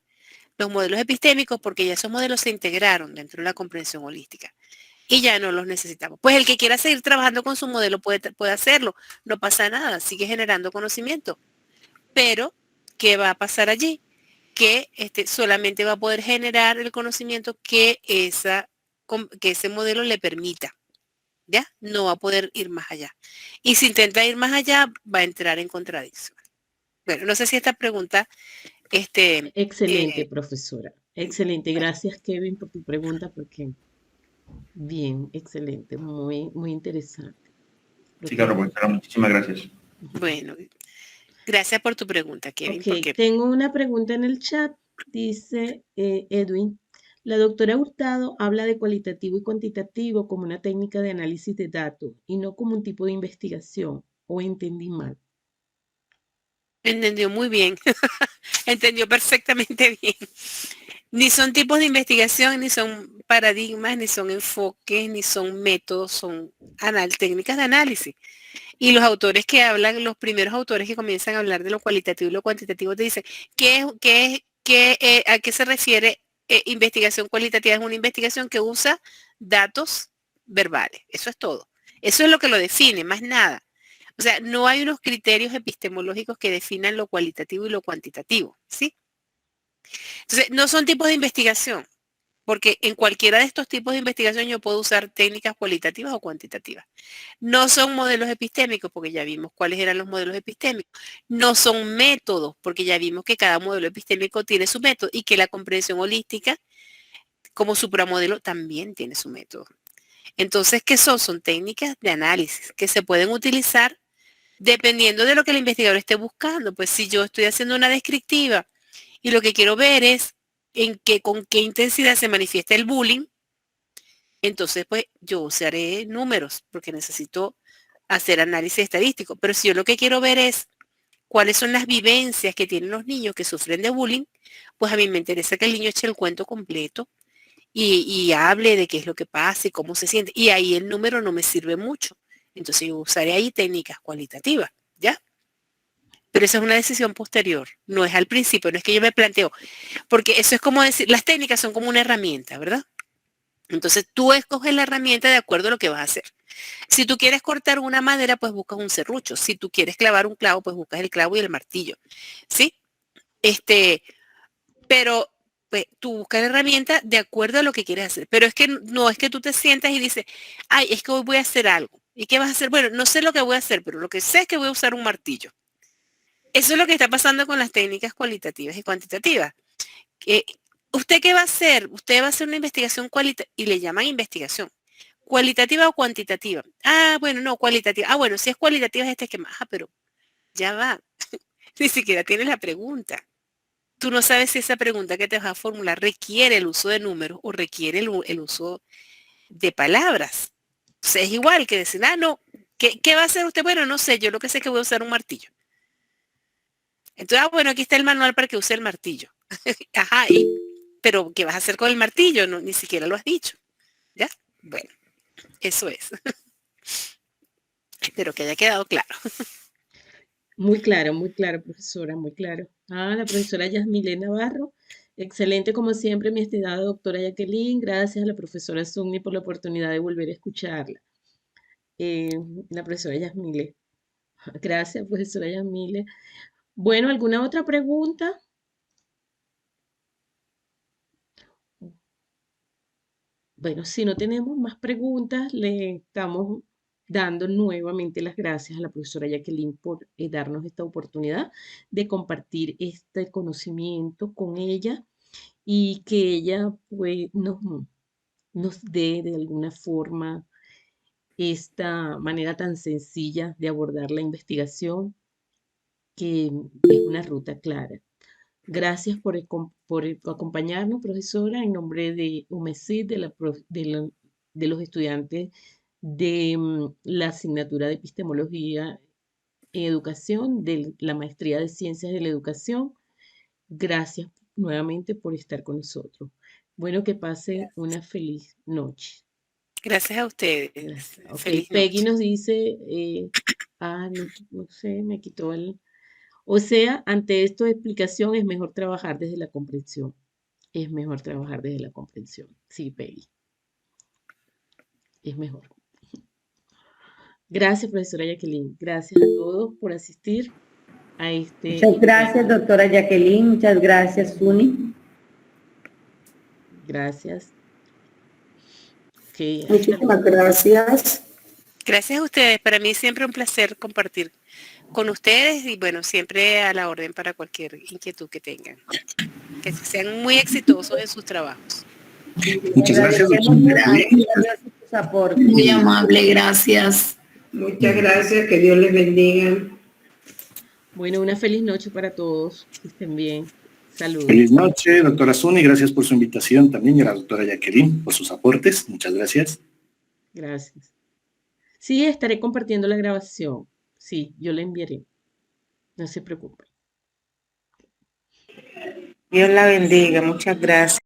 los modelos epistémicos porque ya esos modelos se integraron dentro de la comprensión holística y ya no los necesitamos. Pues el que quiera seguir trabajando con su modelo puede hacerlo, no pasa nada, sigue generando conocimiento. Pero, ¿qué va a pasar allí? Que solamente va a poder generar el conocimiento que ese modelo le permita. ¿Ya? No va a poder ir más allá. Y si intenta ir más allá, va a entrar en contradicción. Bueno, no sé si esta pregunta, Excelente, profesora. Excelente. Gracias, Kevin, por tu pregunta, porque bien, excelente, muy, muy interesante. Sí, claro, profesora, muchísimas gracias. bueno, gracias por tu pregunta, Kevin. Ok, tengo una pregunta en el chat. Dice Edwin, la doctora Hurtado habla de cualitativo y cuantitativo como una técnica de análisis de datos y no como un tipo de investigación, o entendí mal. Entendió muy bien. Entendió perfectamente bien. Ni son tipos de investigación, ni son paradigmas, ni son enfoques, ni son métodos, son técnicas de análisis. Y los autores que hablan, los primeros autores que comienzan a hablar de lo cualitativo y lo cuantitativo, te dicen, ¿a qué se refiere investigación cualitativa? Es una investigación que usa datos verbales. Eso es todo. Eso es lo que lo define, más nada. O sea, no hay unos criterios epistemológicos que definan lo cualitativo y lo cuantitativo, ¿sí? Entonces, no son tipos de investigación, porque en cualquiera de estos tipos de investigación yo puedo usar técnicas cualitativas o cuantitativas. No son modelos epistémicos, porque ya vimos cuáles eran los modelos epistémicos. No son métodos, porque ya vimos que cada modelo epistémico tiene su método y que la comprensión holística, como supramodelo, también tiene su método. Entonces, ¿qué son? Son técnicas de análisis que se pueden utilizar dependiendo de lo que el investigador esté buscando. Pues si yo estoy haciendo una descriptiva y lo que quiero ver es con qué intensidad se manifiesta el bullying, entonces pues yo usaré números porque necesito hacer análisis estadístico. Pero si yo lo que quiero ver es cuáles son las vivencias que tienen los niños que sufren de bullying, pues a mí me interesa que el niño eche el cuento completo y hable de qué es lo que pasa y cómo se siente. Y ahí el número no me sirve mucho. Entonces yo usaré ahí técnicas cualitativas, ¿ya? Pero esa es una decisión posterior, no es al principio, no es que yo me planteo, porque eso es como decir, las técnicas son como una herramienta, ¿verdad? Entonces tú escoges la herramienta de acuerdo a lo que vas a hacer. Si tú quieres cortar una madera, pues buscas un serrucho. Si tú quieres clavar un clavo, pues buscas el clavo y el martillo, ¿sí? Pero pues, tú buscas la herramienta de acuerdo a lo que quieres hacer. Pero es que no es que tú te sientas y dices, ay, es que hoy voy a hacer algo. ¿Y qué vas a hacer? Bueno, no sé lo que voy a hacer, pero lo que sé es que voy a usar un martillo. Eso es lo que está pasando con las técnicas cualitativas y cuantitativas. ¿Usted qué va a hacer? Usted va a hacer una investigación cualitativa y le llaman investigación. ¿Cualitativa o cuantitativa? Ah, bueno, no, cualitativa. Ah, bueno, si es cualitativa es este que más. Ah, pero ya va. Ni siquiera tienes la pregunta. Tú no sabes si esa pregunta que te vas a formular requiere el uso de números o requiere el uso de palabras. O sea, es igual que decir, ah, no, ¿qué va a hacer usted? Bueno, no sé, yo lo que sé es que voy a usar un martillo. Entonces, ah, bueno, aquí está el manual para que use el martillo. Ajá, pero ¿qué vas a hacer con el martillo? No, ni siquiera lo has dicho. ¿Ya? Bueno, eso es. Espero que haya quedado claro. muy claro, profesora, muy claro. Ah, la profesora Yasmile Navarro. Excelente como siempre, mi estimada doctora Jacqueline. Gracias a la profesora Sugni por la oportunidad de volver a escucharla. Eh, la profesora Yasmile. Gracias, profesora Yasmile. Bueno, ¿alguna otra pregunta? Bueno, si no tenemos más preguntas, le estamos dando nuevamente las gracias a la profesora Jacqueline por darnos esta oportunidad de compartir este conocimiento con ella y que ella pues nos dé de alguna forma esta manera tan sencilla de abordar la investigación, que es una ruta clara. Gracias por acompañarnos, profesora, en nombre de UMESID, de los estudiantes de la asignatura de Epistemología en Educación, de la Maestría de Ciencias de la Educación. Gracias nuevamente por estar con nosotros. Bueno, que pase una feliz noche. Gracias a ustedes. Gracias. Ok, Feliz Peggy noche. nos dice, no sé, me quitó el... O sea, ante esto de explicación es mejor trabajar desde la comprensión. Es mejor trabajar desde la comprensión. Sí, Peggy, es mejor. Gracias, profesora Jacqueline. Gracias a todos por asistir a este Muchas gracias, doctora Jacqueline. Muchas gracias, Suni. Gracias. Muchísimas gracias. Gracias a ustedes. Para mí siempre un placer compartir con ustedes y bueno, siempre a la orden para cualquier inquietud que tengan. Que sean muy exitosos en sus trabajos. Muchas gracias, doctora Jacqueline. Sus aportes. Muy amable, gracias. Muchas gracias, que Dios les bendiga. Bueno, una feliz noche para todos. Que estén bien. Saludos. Feliz noche, doctora Suni. Gracias por su invitación también y a la doctora Jacqueline por sus aportes. Muchas gracias. Gracias. Sí, estaré compartiendo la grabación. Sí, yo la enviaré. No se preocupen. Dios la bendiga. Muchas gracias.